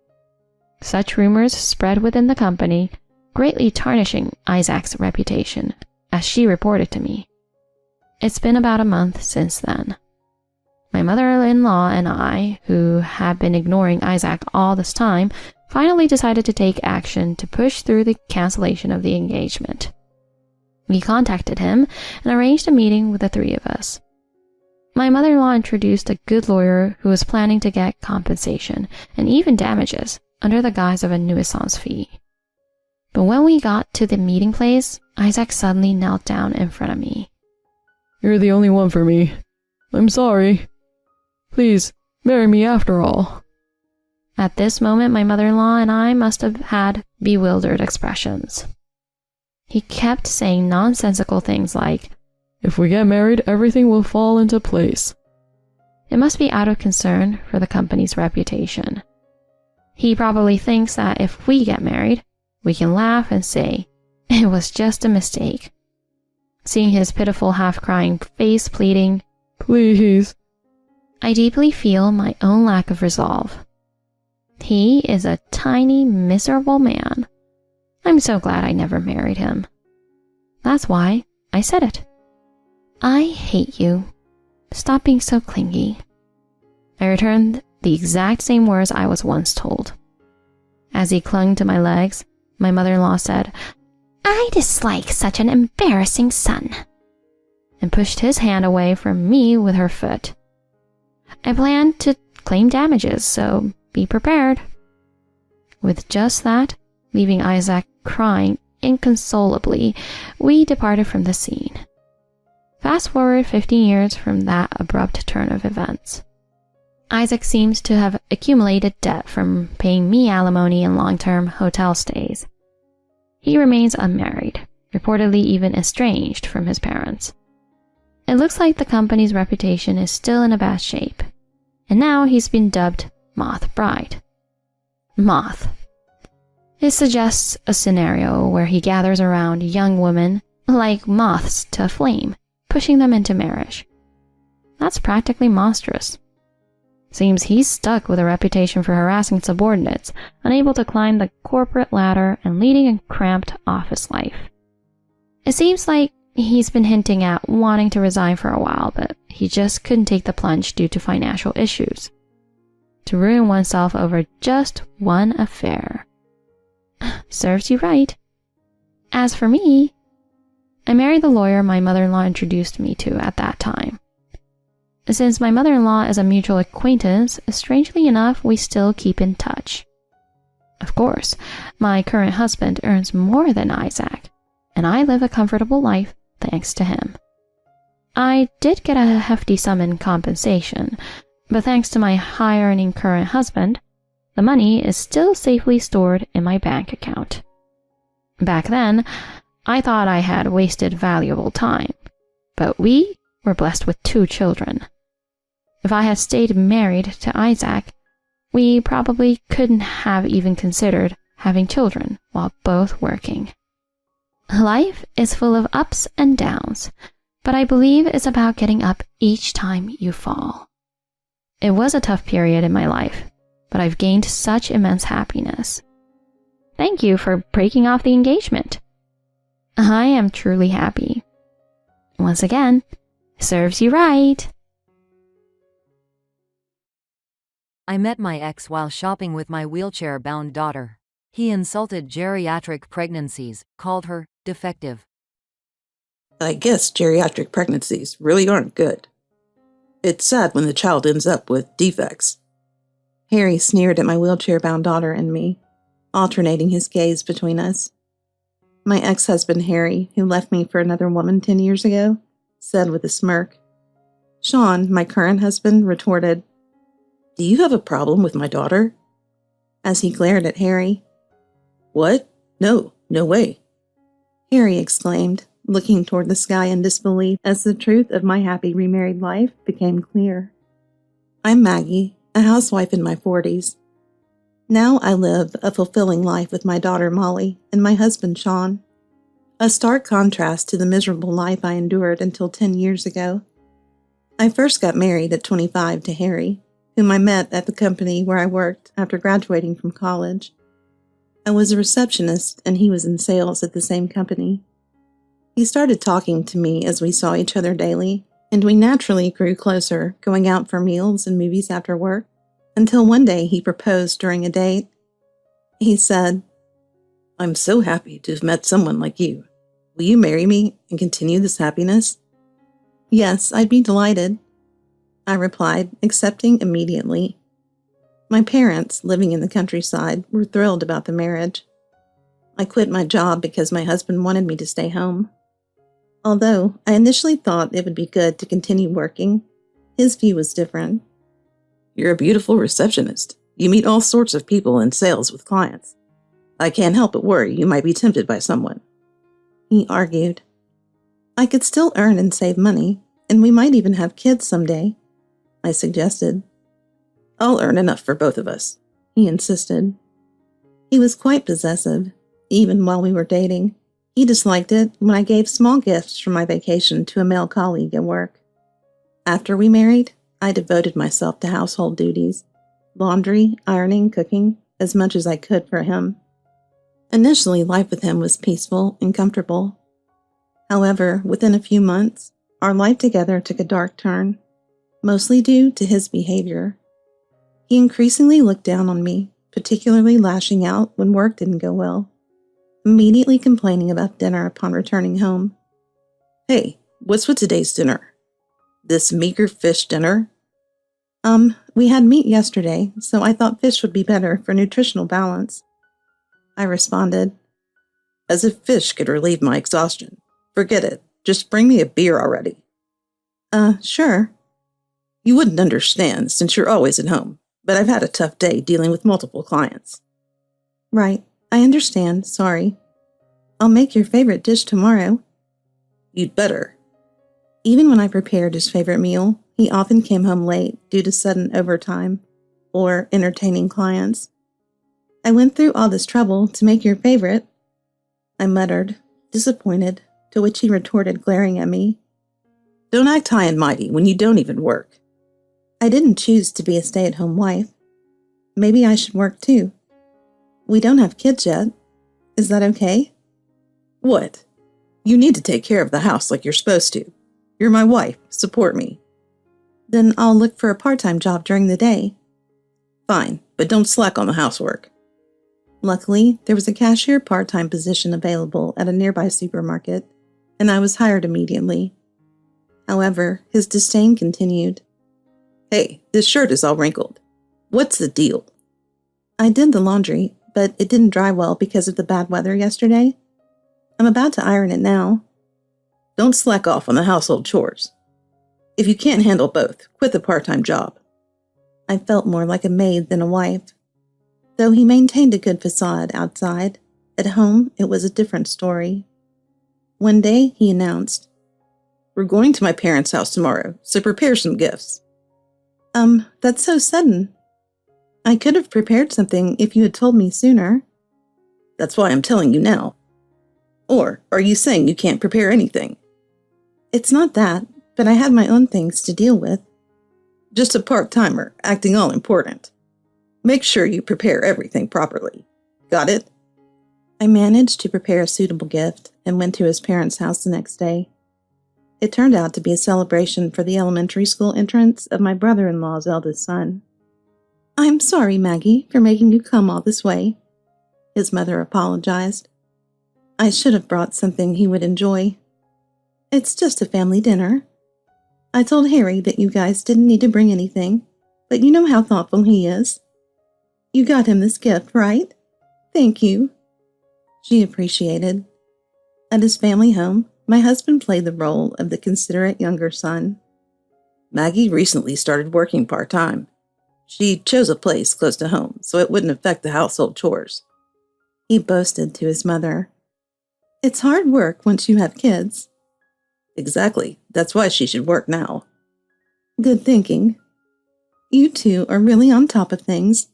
Such rumors spread within the company, greatly tarnishing Isaac's reputation, as she reported to me. It's been about a month since then. My mother-in-law and I, who had been ignoring Isaac all this time, finally decided to take action to push through the cancellation of the engagement. We contacted him and arranged a meeting with the three of us. My mother-in-law introduced a good lawyer who was planning to get compensation and even damages under the guise of a nuisance fee. But when we got to the meeting place, Isaac suddenly knelt down in front of me. "You're the only one for me. I'm sorry. Please, marry me after all." At this moment, my mother-in-law and I must have had bewildered expressions. He kept saying nonsensical things like, "If we get married, everything will fall into place." It must be out of concern for the company's reputation. He probably thinks that if we get married, we can laugh and say, "It was just a mistake." Seeing his pitiful half-crying face pleading, "Please," I deeply feel my own lack of resolve. He is a tiny, miserable man. I'm so glad I never married him. That's why I said it. "I hate you. Stop being so clingy." I returned the exact same words I was once told. As he clung to my legs, my mother-in-law said, "I dislike such an embarrassing son," and pushed his hand away from me with her foot. I planned to claim damages, so be prepared. With just that, leaving Isaac crying inconsolably, we departed from the scene. Fast forward 15 years from that abrupt turn of events. Isaac seems to have accumulated debt from paying me alimony and long-term hotel stays. He remains unmarried, reportedly even estranged from his parents. It looks like the company's reputation is still in a bad shape, and now he's been dubbed Moth Bride. Moth. It suggests a scenario where he gathers around young women like moths to a flame, pushing them into marriage. That's practically monstrous. Seems he's stuck with a reputation for harassing subordinates, unable to climb the corporate ladder and leading a cramped office life. It seems like he's been hinting at wanting to resign for a while, but he just couldn't take the plunge due to financial issues. To ruin oneself over just one affair. Serves you right. As for me, I married the lawyer my mother-in-law introduced me to at that time. Since my mother-in-law is a mutual acquaintance, strangely enough, we still keep in touch. Of course, my current husband earns more than Isaac, and I live a comfortable life thanks to him. I did get a hefty sum in compensation, but thanks to my high-earning current husband, the money is still safely stored in my bank account. Back then, I thought I had wasted valuable time, but we were blessed with 2 children. If I had stayed married to Isaac, we probably couldn't have even considered having children while both working. Life is full of ups and downs, but I believe it's about getting up each time you fall. It was a tough period in my life, but I've gained such immense happiness. Thank you for breaking off the engagement. I am truly happy. Once again, serves you right. I met my ex while shopping with my wheelchair-bound daughter. He insulted geriatric pregnancies, called her defective. I guess geriatric pregnancies really aren't good. It's sad when the child ends up with defects. Harry sneered at my wheelchair-bound daughter and me, alternating his gaze between us. My ex-husband Harry, who left me for another woman 10 years ago, said with a smirk. Sean, my current husband, retorted, "Do you have a problem with my daughter?" As he glared at Harry. "What? No way." Harry exclaimed, looking toward the sky in disbelief as the truth of my happy remarried life became clear. I'm Maggie, a housewife in my 40s. Now I live a fulfilling life with my daughter Molly and my husband Sean. A stark contrast to the miserable life I endured until 10 years ago. I first got married at 25 to Harry, whom I met at the company where I worked after graduating from college. I was a receptionist and he was in sales at the same company. He started talking to me as we saw each other daily, and we naturally grew closer, going out for meals and movies after work, until one day he proposed during a date. He said, "I'm so happy to have met someone like you. Will you marry me and continue this happiness?" "Yes, I'd be delighted," I replied, accepting immediately. My parents, living in the countryside, were thrilled about the marriage. I quit my job because my husband wanted me to stay home. Although I initially thought it would be good to continue working, his view was different. "You're a beautiful receptionist. You meet all sorts of people in sales with clients. I can't help but worry you might be tempted by someone," he argued. "I could still earn and save money, and we might even have kids someday," I suggested. "I'll earn enough for both of us," he insisted. He was quite possessive, even while we were dating. He disliked it when I gave small gifts from my vacation to a male colleague at work. After we married, I devoted myself to household duties, laundry, ironing, cooking, as much as I could for him. Initially, life with him was peaceful and comfortable. However, within a few months, our life together took a dark turn, mostly due to his behavior. He increasingly looked down on me, particularly lashing out when work didn't go well, immediately complaining about dinner upon returning home. "Hey, what's with today's dinner? This meager fish dinner?" We had meat yesterday, so I thought fish would be better for nutritional balance," I responded. "As if fish could relieve my exhaustion. Forget it. Just bring me a beer already." Sure." "You wouldn't understand since you're always at home, but I've had a tough day dealing with multiple clients." "Right. I understand. Sorry. I'll make your favorite dish tomorrow." "You'd better." Even when I prepared his favorite meal, he often came home late due to sudden overtime or entertaining clients. "I went through all this trouble to make your favorite," I muttered, disappointed, to which he retorted, glaring at me. "Don't act high and mighty when you don't even work." "I didn't choose to be a stay-at-home wife. Maybe I should work too. We don't have kids yet. Is that okay?" "What? You need to take care of the house like you're supposed to. You're my wife. Support me." "Then I'll look for a part-time job during the day." "Fine, but don't slack on the housework." Luckily, there was a cashier part-time position available at a nearby supermarket, and I was hired immediately. However, his disdain continued. "Hey, this shirt is all wrinkled. What's the deal?" "I did the laundry, but it didn't dry well because of the bad weather yesterday. I'm about to iron it now." "Don't slack off on the household chores. If you can't handle both, quit the part-time job." I felt more like a maid than a wife. Though he maintained a good facade outside, at home it was a different story. One day he announced, "We're going to my parents' house tomorrow, so prepare some gifts." That's so sudden. I could have prepared something if you had told me sooner." "That's why I'm telling you now." "Or are you saying you can't prepare anything?" "It's not that, but I had my own things to deal with." "Just a part-timer, acting all important. Make sure you prepare everything properly. Got it?" I managed to prepare a suitable gift and went to his parents' house the next day. It turned out to be a celebration for the elementary school entrance of my brother-in-law's eldest son. "I'm sorry, Maggie, for making you come all this way," his mother apologized. "I should have brought something he would enjoy. It's just a family dinner. I told Harry that you guys didn't need to bring anything, but you know how thoughtful he is. You got him this gift, right? Thank you." She appreciated. At his family home, my husband played the role of the considerate younger son. "Maggie recently started working part-time. She chose a place close to home so it wouldn't affect the household chores." He boasted to his mother. It's hard work once you have kids. Exactly. That's why she should work now. Good thinking. You two are really on top of things.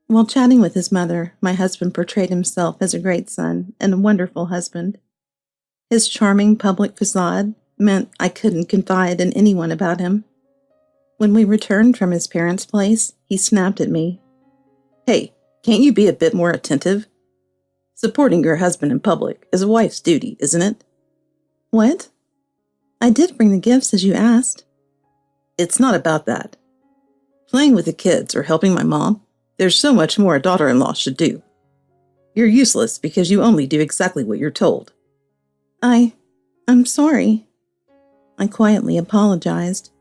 While chatting with his mother, my husband portrayed himself as a great son and a wonderful husband. His charming public facade meant I couldn't confide in anyone about him. When we returned from his parents' place, he snapped at me. Hey, can't you be a bit more attentive? Supporting your husband in public is a wife's duty, isn't it? What? I did bring the gifts as you asked. It's not about that. Playing with the kids or helping my mom, there's so much more a daughter-in-law should do. You're useless because you only do exactly what you're told. I'm sorry. I quietly apologized.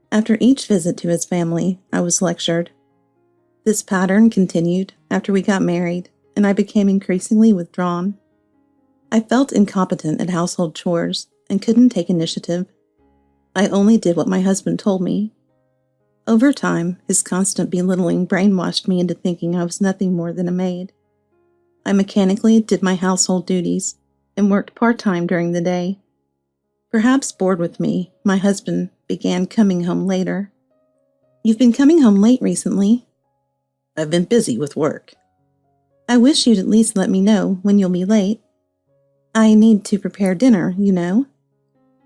After each visit to his family, I was lectured. This pattern continued after we got married, and I became increasingly withdrawn. I felt incompetent at household chores and couldn't take initiative. I only did what my husband told me. Over time, his constant belittling brainwashed me into thinking I was nothing more than a maid. I mechanically did my household duties and worked part-time during the day. Perhaps bored with me, my husband began coming home later. You've been coming home late recently. I've been busy with work. I wish you'd at least let me know when you'll be late. I need to prepare dinner, you know.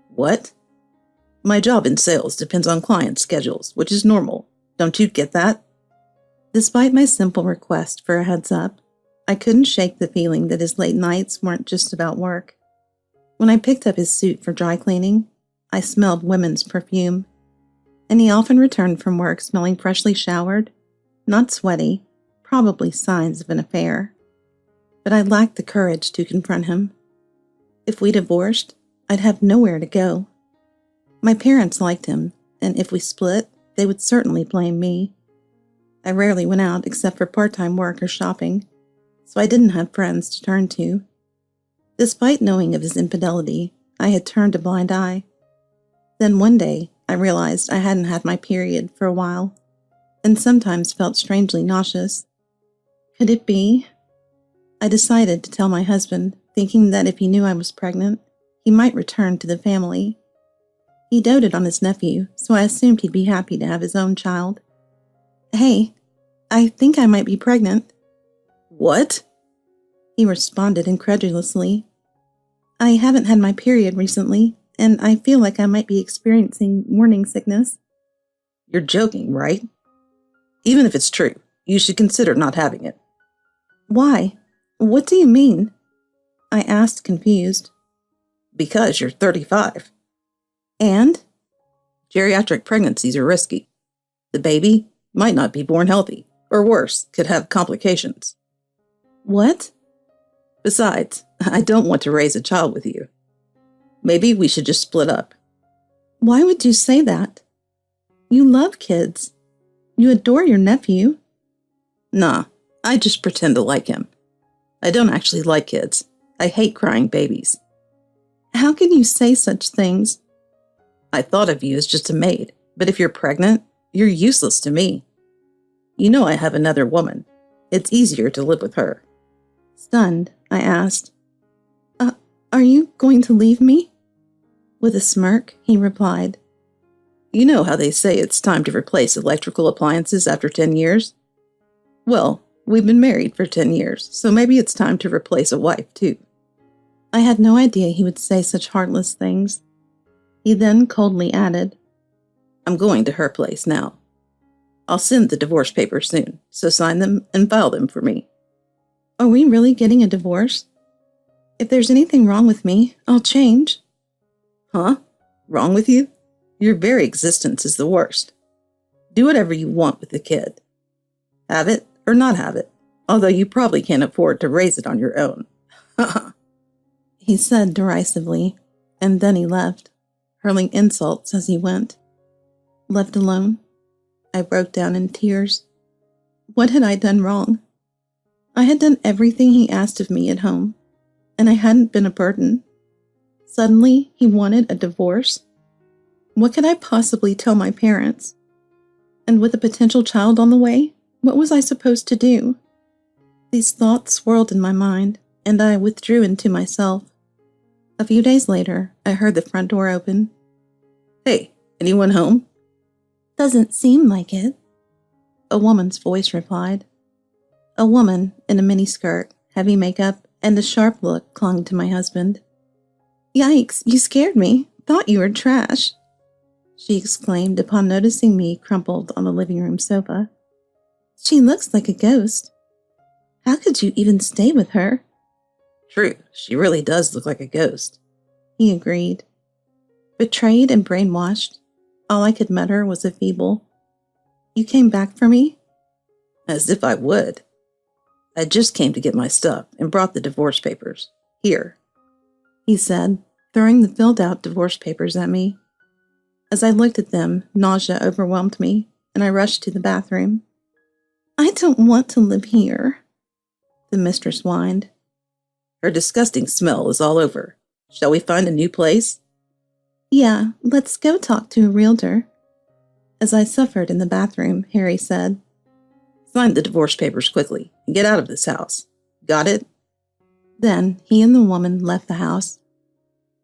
What? My job in sales depends on client schedules, which is normal. Don't you get that? Despite my simple request for a heads up, I couldn't shake the feeling that his late nights weren't just about work. When I picked up his suit for dry cleaning, I smelled women's perfume, and he often returned from work smelling freshly showered, not sweaty, probably signs of an affair. But I lacked the courage to confront him. If we divorced, I'd have nowhere to go. My parents liked him, and if we split, they would certainly blame me. I rarely went out except for part-time work or shopping, so I didn't have friends to turn to. Despite knowing of his infidelity, I had turned a blind eye. Then one day, I realized I hadn't had my period for a while, and sometimes felt strangely nauseous. Could it be? I decided to tell my husband, thinking that if he knew I was pregnant, he might return to the family. He doted on his nephew, so I assumed he'd be happy to have his own child. Hey, I think I might be pregnant. What? He responded incredulously. I haven't had my period recently, and I feel like I might be experiencing morning sickness. You're joking, right? Even if it's true, you should consider not having it. Why? What do you mean? I asked, confused. Because you're 35. And? Geriatric pregnancies are risky. The baby might not be born healthy, or worse, could have complications. What? Besides, I don't want to raise a child with you. Maybe we should just split up. Why would you say that? You love kids. You adore your nephew. Nah, I just pretend to like him. I don't actually like kids. I hate crying babies. How can you say such things? I thought of you as just a maid, but if you're pregnant, you're useless to me. You know I have another woman. It's easier to live with her. Stunned, I asked, Are you going to leave me? With a smirk, he replied, You know how they say it's time to replace electrical appliances after 10 years? Well, we've been married for 10 years, so maybe it's time to replace a wife, too. I had no idea he would say such heartless things. He then coldly added, I'm going to her place now. I'll send the divorce papers soon, so sign them and file them for me. Are we really getting a divorce? If there's anything wrong with me, I'll change. Huh? Wrong with you? Your very existence is the worst. Do whatever you want with the kid. Have it or not have it, although you probably can't afford to raise it on your own. He said derisively, and then he left, hurling insults as he went. Left alone, I broke down in tears. What had I done wrong? I had done everything he asked of me at home, and I hadn't been a burden. Suddenly, he wanted a divorce? What could I possibly tell my parents? And with a potential child on the way, what was I supposed to do? These thoughts swirled in my mind, and I withdrew into myself. A few days later, I heard the front door open. "Hey, anyone home?" "Doesn't seem like it," a woman's voice replied. A woman in a miniskirt, heavy makeup, and a sharp look clung to my husband. "Yikes, you scared me. Thought you were trash," she exclaimed upon noticing me crumpled on the living room sofa. "She looks like a ghost. How could you even stay with her?" "True, she really does look like a ghost," he agreed. Betrayed and brainwashed, all I could mutter was a feeble, "You came back for me?" "As if I would. I just came to get my stuff and brought the divorce papers. Here," he said, throwing the filled-out divorce papers at me. As I looked at them, nausea overwhelmed me, and I rushed to the bathroom. "I don't want to live here," the mistress whined. "Her disgusting smell is all over. Shall we find a new place?" "Yeah, let's go talk to a realtor." As I suffered in the bathroom, Harry said, "Sign the divorce papers quickly and get out of this house. Got it?" Then he and the woman left the house.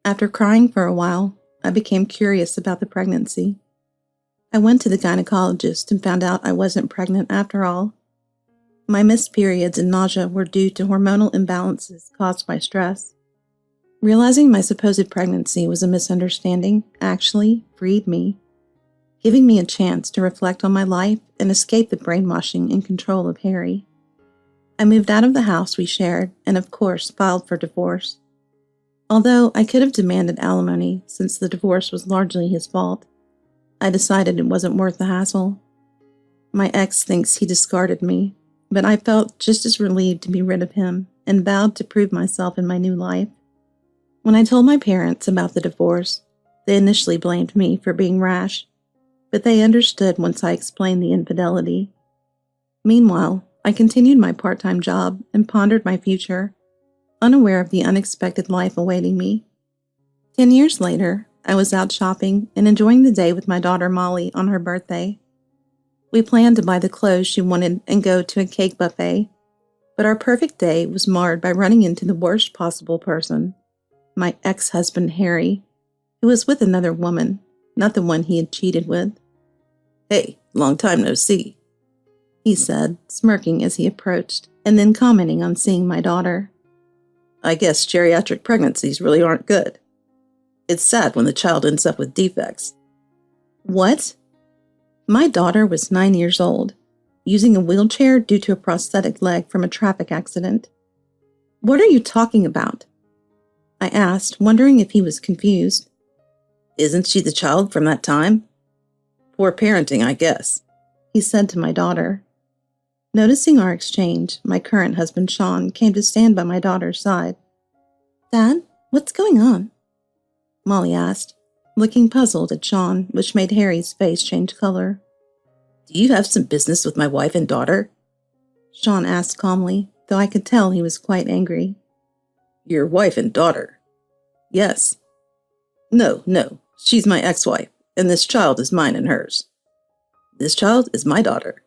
After crying for a while, I became curious about the pregnancy. I went to the gynecologist and found out I wasn't pregnant after all. My missed periods and nausea were due to hormonal imbalances caused by stress. Realizing my supposed pregnancy was a misunderstanding actually freed me, giving me a chance to reflect on my life and escape the brainwashing and control of Harry. I moved out of the house we shared and, of course, filed for divorce. Although I could have demanded alimony since the divorce was largely his fault, I decided it wasn't worth the hassle. My ex thinks he discarded me, but I felt just as relieved to be rid of him and vowed to prove myself in my new life. When I told my parents about the divorce, they initially blamed me for being rash, but they understood once I explained the infidelity. Meanwhile, I continued my part-time job and pondered my future, unaware of the unexpected life awaiting me. 10 years later, I was out shopping and enjoying the day with my daughter Molly on her birthday. We planned to buy the clothes she wanted and go to a cake buffet, but our perfect day was marred by running into the worst possible person, my ex-husband Harry, who was with another woman, not the one he had cheated with. "Hey, long time no see," he said, smirking as he approached, and then commenting on seeing my daughter. "I guess geriatric pregnancies really aren't good. It's sad when the child ends up with defects." "What?" My daughter was 9 years old, using a wheelchair due to a prosthetic leg from a traffic accident. "What are you talking about?" I asked, wondering if he was confused. "Isn't she the child from that time? Poor parenting, I guess," he said to my daughter. Noticing our exchange, my current husband Sean came to stand by my daughter's side. "Dad, what's going on?" Molly asked, looking puzzled at Sean, which made Harry's face change color. "Do you have some business with my wife and daughter?" Sean asked calmly, though I could tell he was quite angry. "Your wife and daughter?" "Yes." No, she's my ex-wife, and this child is mine and hers." "This child is my daughter.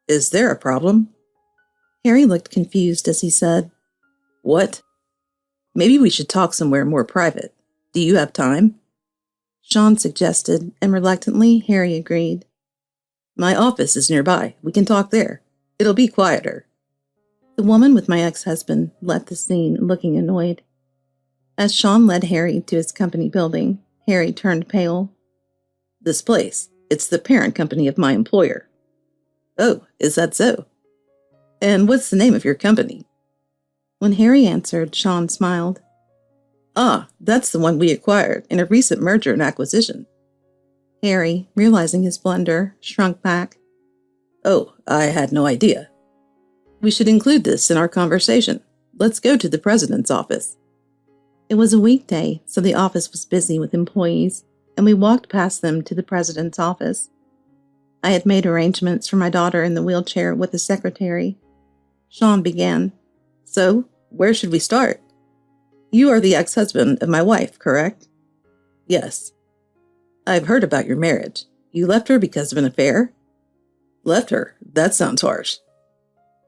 Is there a problem?" Harry looked confused as he said, "What? Maybe we should talk somewhere more private. Do you have time?" Sean suggested, and reluctantly, Harry agreed. "My office is nearby. We can talk there. It'll be quieter." The woman with my ex-husband left the scene looking annoyed. As Sean led Harry to his company building, Harry turned pale. "This place, it's the parent company of my employer." "Oh, is that so? And what's the name of your company?" When Harry answered, Sean smiled. "Ah, that's the one we acquired in a recent merger and acquisition." Harry, realizing his blunder, shrunk back. "Oh, I had no idea. We should include this in our conversation. Let's go to the president's office." It was a weekday, so the office was busy with employees, and we walked past them to the president's office. I had made arrangements for my daughter in the wheelchair with the secretary. Sean began. "So, where should we start? You are the ex-husband of my wife, correct?" "Yes." "I've heard about your marriage. You left her because of an affair?" "Left her? That sounds harsh."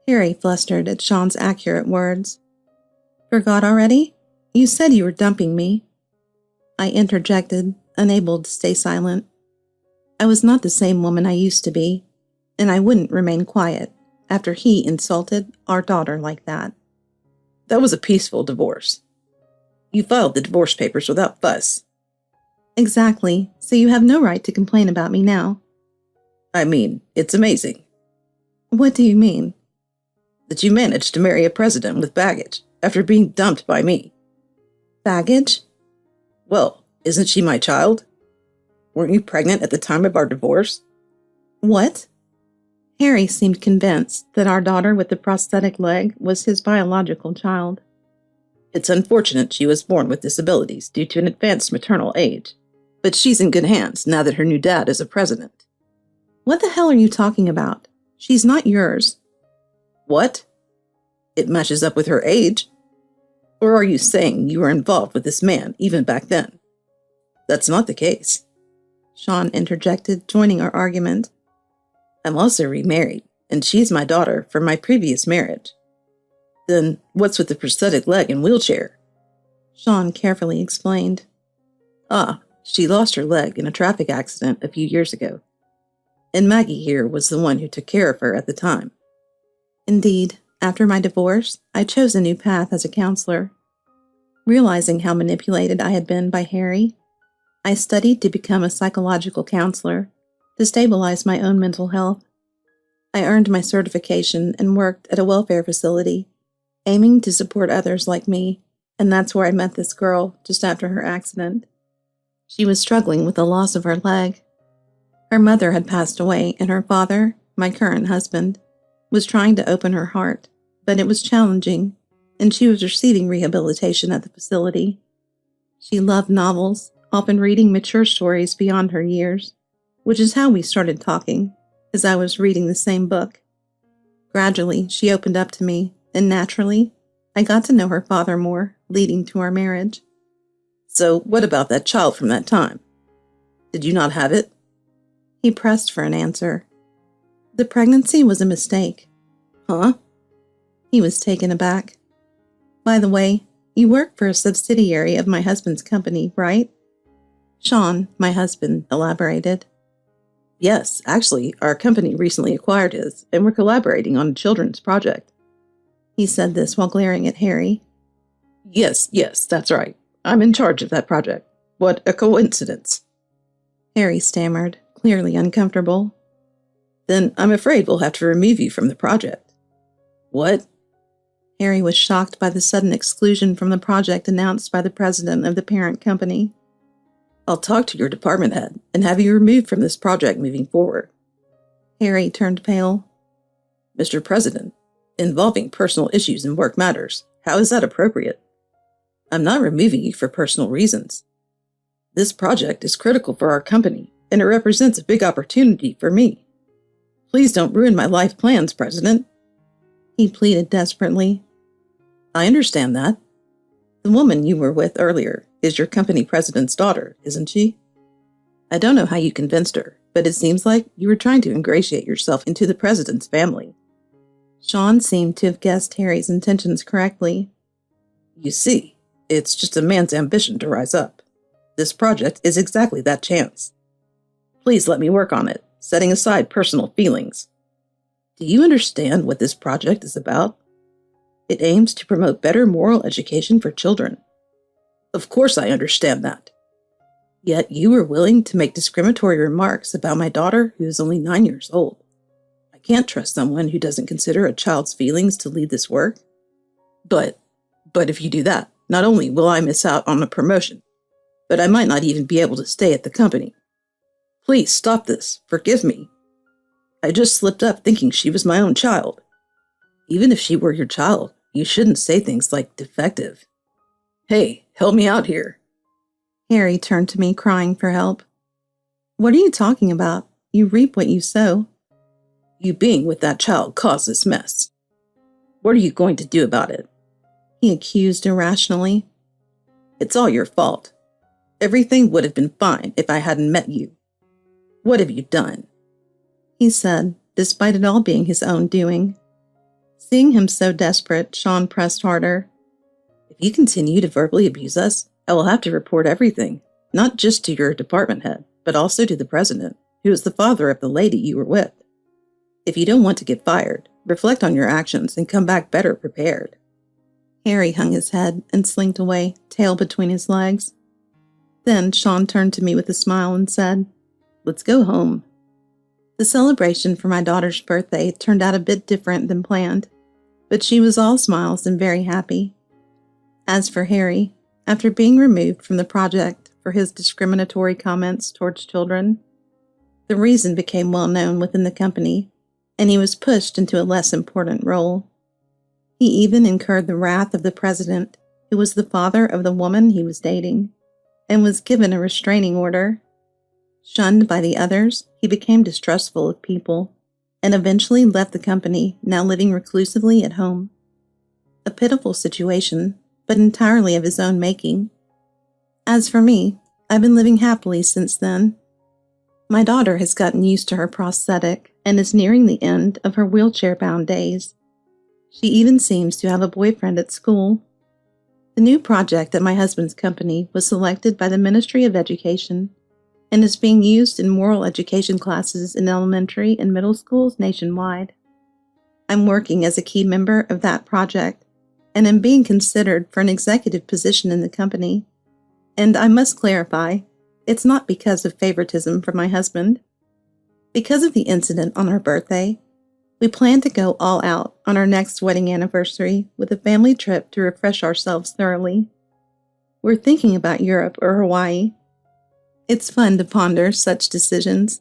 Harry flustered at Sean's accurate words. Forgot already? You said you were dumping me. I interjected, unable to stay silent. I was not the same woman I used to be, and I wouldn't remain quiet after he insulted our daughter like that. That was a peaceful divorce. You filed the divorce papers without fuss. Exactly, so you have no right to complain about me now. I mean, it's amazing. What do you mean? That you managed to marry a president with baggage after being dumped by me. Baggage? Well, isn't she my child? Weren't you pregnant at the time of our divorce? What? Harry seemed convinced that our daughter with the prosthetic leg was his biological child. It's unfortunate she was born with disabilities due to an advanced maternal age, but she's in good hands now that her new dad is a president. What the hell are you talking about? She's not yours. What? It matches up with her age? Or are you saying you were involved with this man even back then? That's not the case. Sean interjected, joining our argument. I'm also remarried, and she's my daughter from my previous marriage. Then what's with the prosthetic leg and wheelchair? Sean carefully explained. She lost her leg in a traffic accident a few years ago. And Maggie here was the one who took care of her at the time. Indeed, after my divorce, I chose a new path as a counselor. Realizing how manipulated I had been by Harry, I studied to become a psychological counselor to stabilize my own mental health. I earned my certification and worked at a welfare facility, aiming to support others like me, and that's where I met this girl just after her accident. She was struggling with the loss of her leg. Her mother had passed away, and her father, my current husband, was trying to open her heart, but it was challenging, and she was receiving rehabilitation at the facility. She loved novels, often reading mature stories beyond her years, which is how we started talking, as I was reading the same book. Gradually, she opened up to me, and naturally, I got to know her father more, leading to our marriage. So what about that child from that time? Did you not have it? He pressed for an answer. The pregnancy was a mistake. Huh? He was taken aback. By the way, you work for a subsidiary of my husband's company, right? Sean, my husband, elaborated. Yes, actually, our company recently acquired his, and we're collaborating on a children's project. He said this while glaring at Harry. Yes, that's right. I'm in charge of that project. What a coincidence. Harry stammered, clearly uncomfortable. Then I'm afraid we'll have to remove you from the project. What? Harry was shocked by the sudden exclusion from the project announced by the president of the parent company. I'll talk to your department head and have you removed from this project moving forward. Harry turned pale. Mr. President, involving personal issues in work matters, how is that appropriate? I'm not removing you for personal reasons. This project is critical for our company, and it represents a big opportunity for me. Please don't ruin my life plans, President. He pleaded desperately. I understand that. The woman you were with earlier is your company president's daughter, isn't she? I don't know how you convinced her, but it seems like you were trying to ingratiate yourself into the president's family. Sean seemed to have guessed Harry's intentions correctly. You see, it's just a man's ambition to rise up. This project is exactly that chance. Please let me work on it, setting aside personal feelings. Do you understand what this project is about? It aims to promote better moral education for children. Of course I understand that. Yet you were willing to make discriminatory remarks about my daughter who is only 9 years old. I can't trust someone who doesn't consider a child's feelings to lead this work. But if you do that, not only will I miss out on a promotion, but I might not even be able to stay at the company. Please stop this. Forgive me. I just slipped up thinking she was my own child. Even if she were your child, you shouldn't say things like defective. Hey, help me out here. Harry turned to me, crying for help. What are you talking about? You reap what you sow. You being with that child caused this mess. What are you going to do about it? He accused irrationally. It's all your fault. Everything would have been fine if I hadn't met you. What have you done? He said, despite it all being his own doing. Seeing him so desperate, Sean pressed harder. you continue to verbally abuse us, I will have to report everything, not just to your department head, but also to the president, who is the father of the lady you were with. If you don't want to get fired, reflect on your actions and come back better prepared." Harry hung his head and slinked away, tail between his legs. Then Sean turned to me with a smile and said, "Let's go home." The celebration for my daughter's birthday turned out a bit different than planned, but she was all smiles and very happy. As for Harry, after being removed from the project for his discriminatory comments towards children, the reason became well known within the company, and he was pushed into a less important role. He even incurred the wrath of the president, who was the father of the woman he was dating, and was given a restraining order. Shunned by the others, he became distrustful of people, and eventually left the company, now living reclusively at home. A pitiful situation, but entirely of his own making. As for me, I've been living happily since then. My daughter has gotten used to her prosthetic and is nearing the end of her wheelchair-bound days. She even seems to have a boyfriend at school. The new project at my husband's company was selected by the Ministry of Education and is being used in moral education classes in elementary and middle schools nationwide. I'm working as a key member of that project and am being considered for an executive position in the company. And I must clarify, it's not because of favoritism from my husband. Because of the incident on our birthday, we plan to go all out on our next wedding anniversary with a family trip to refresh ourselves thoroughly. We're thinking about Europe or Hawaii. It's fun to ponder such decisions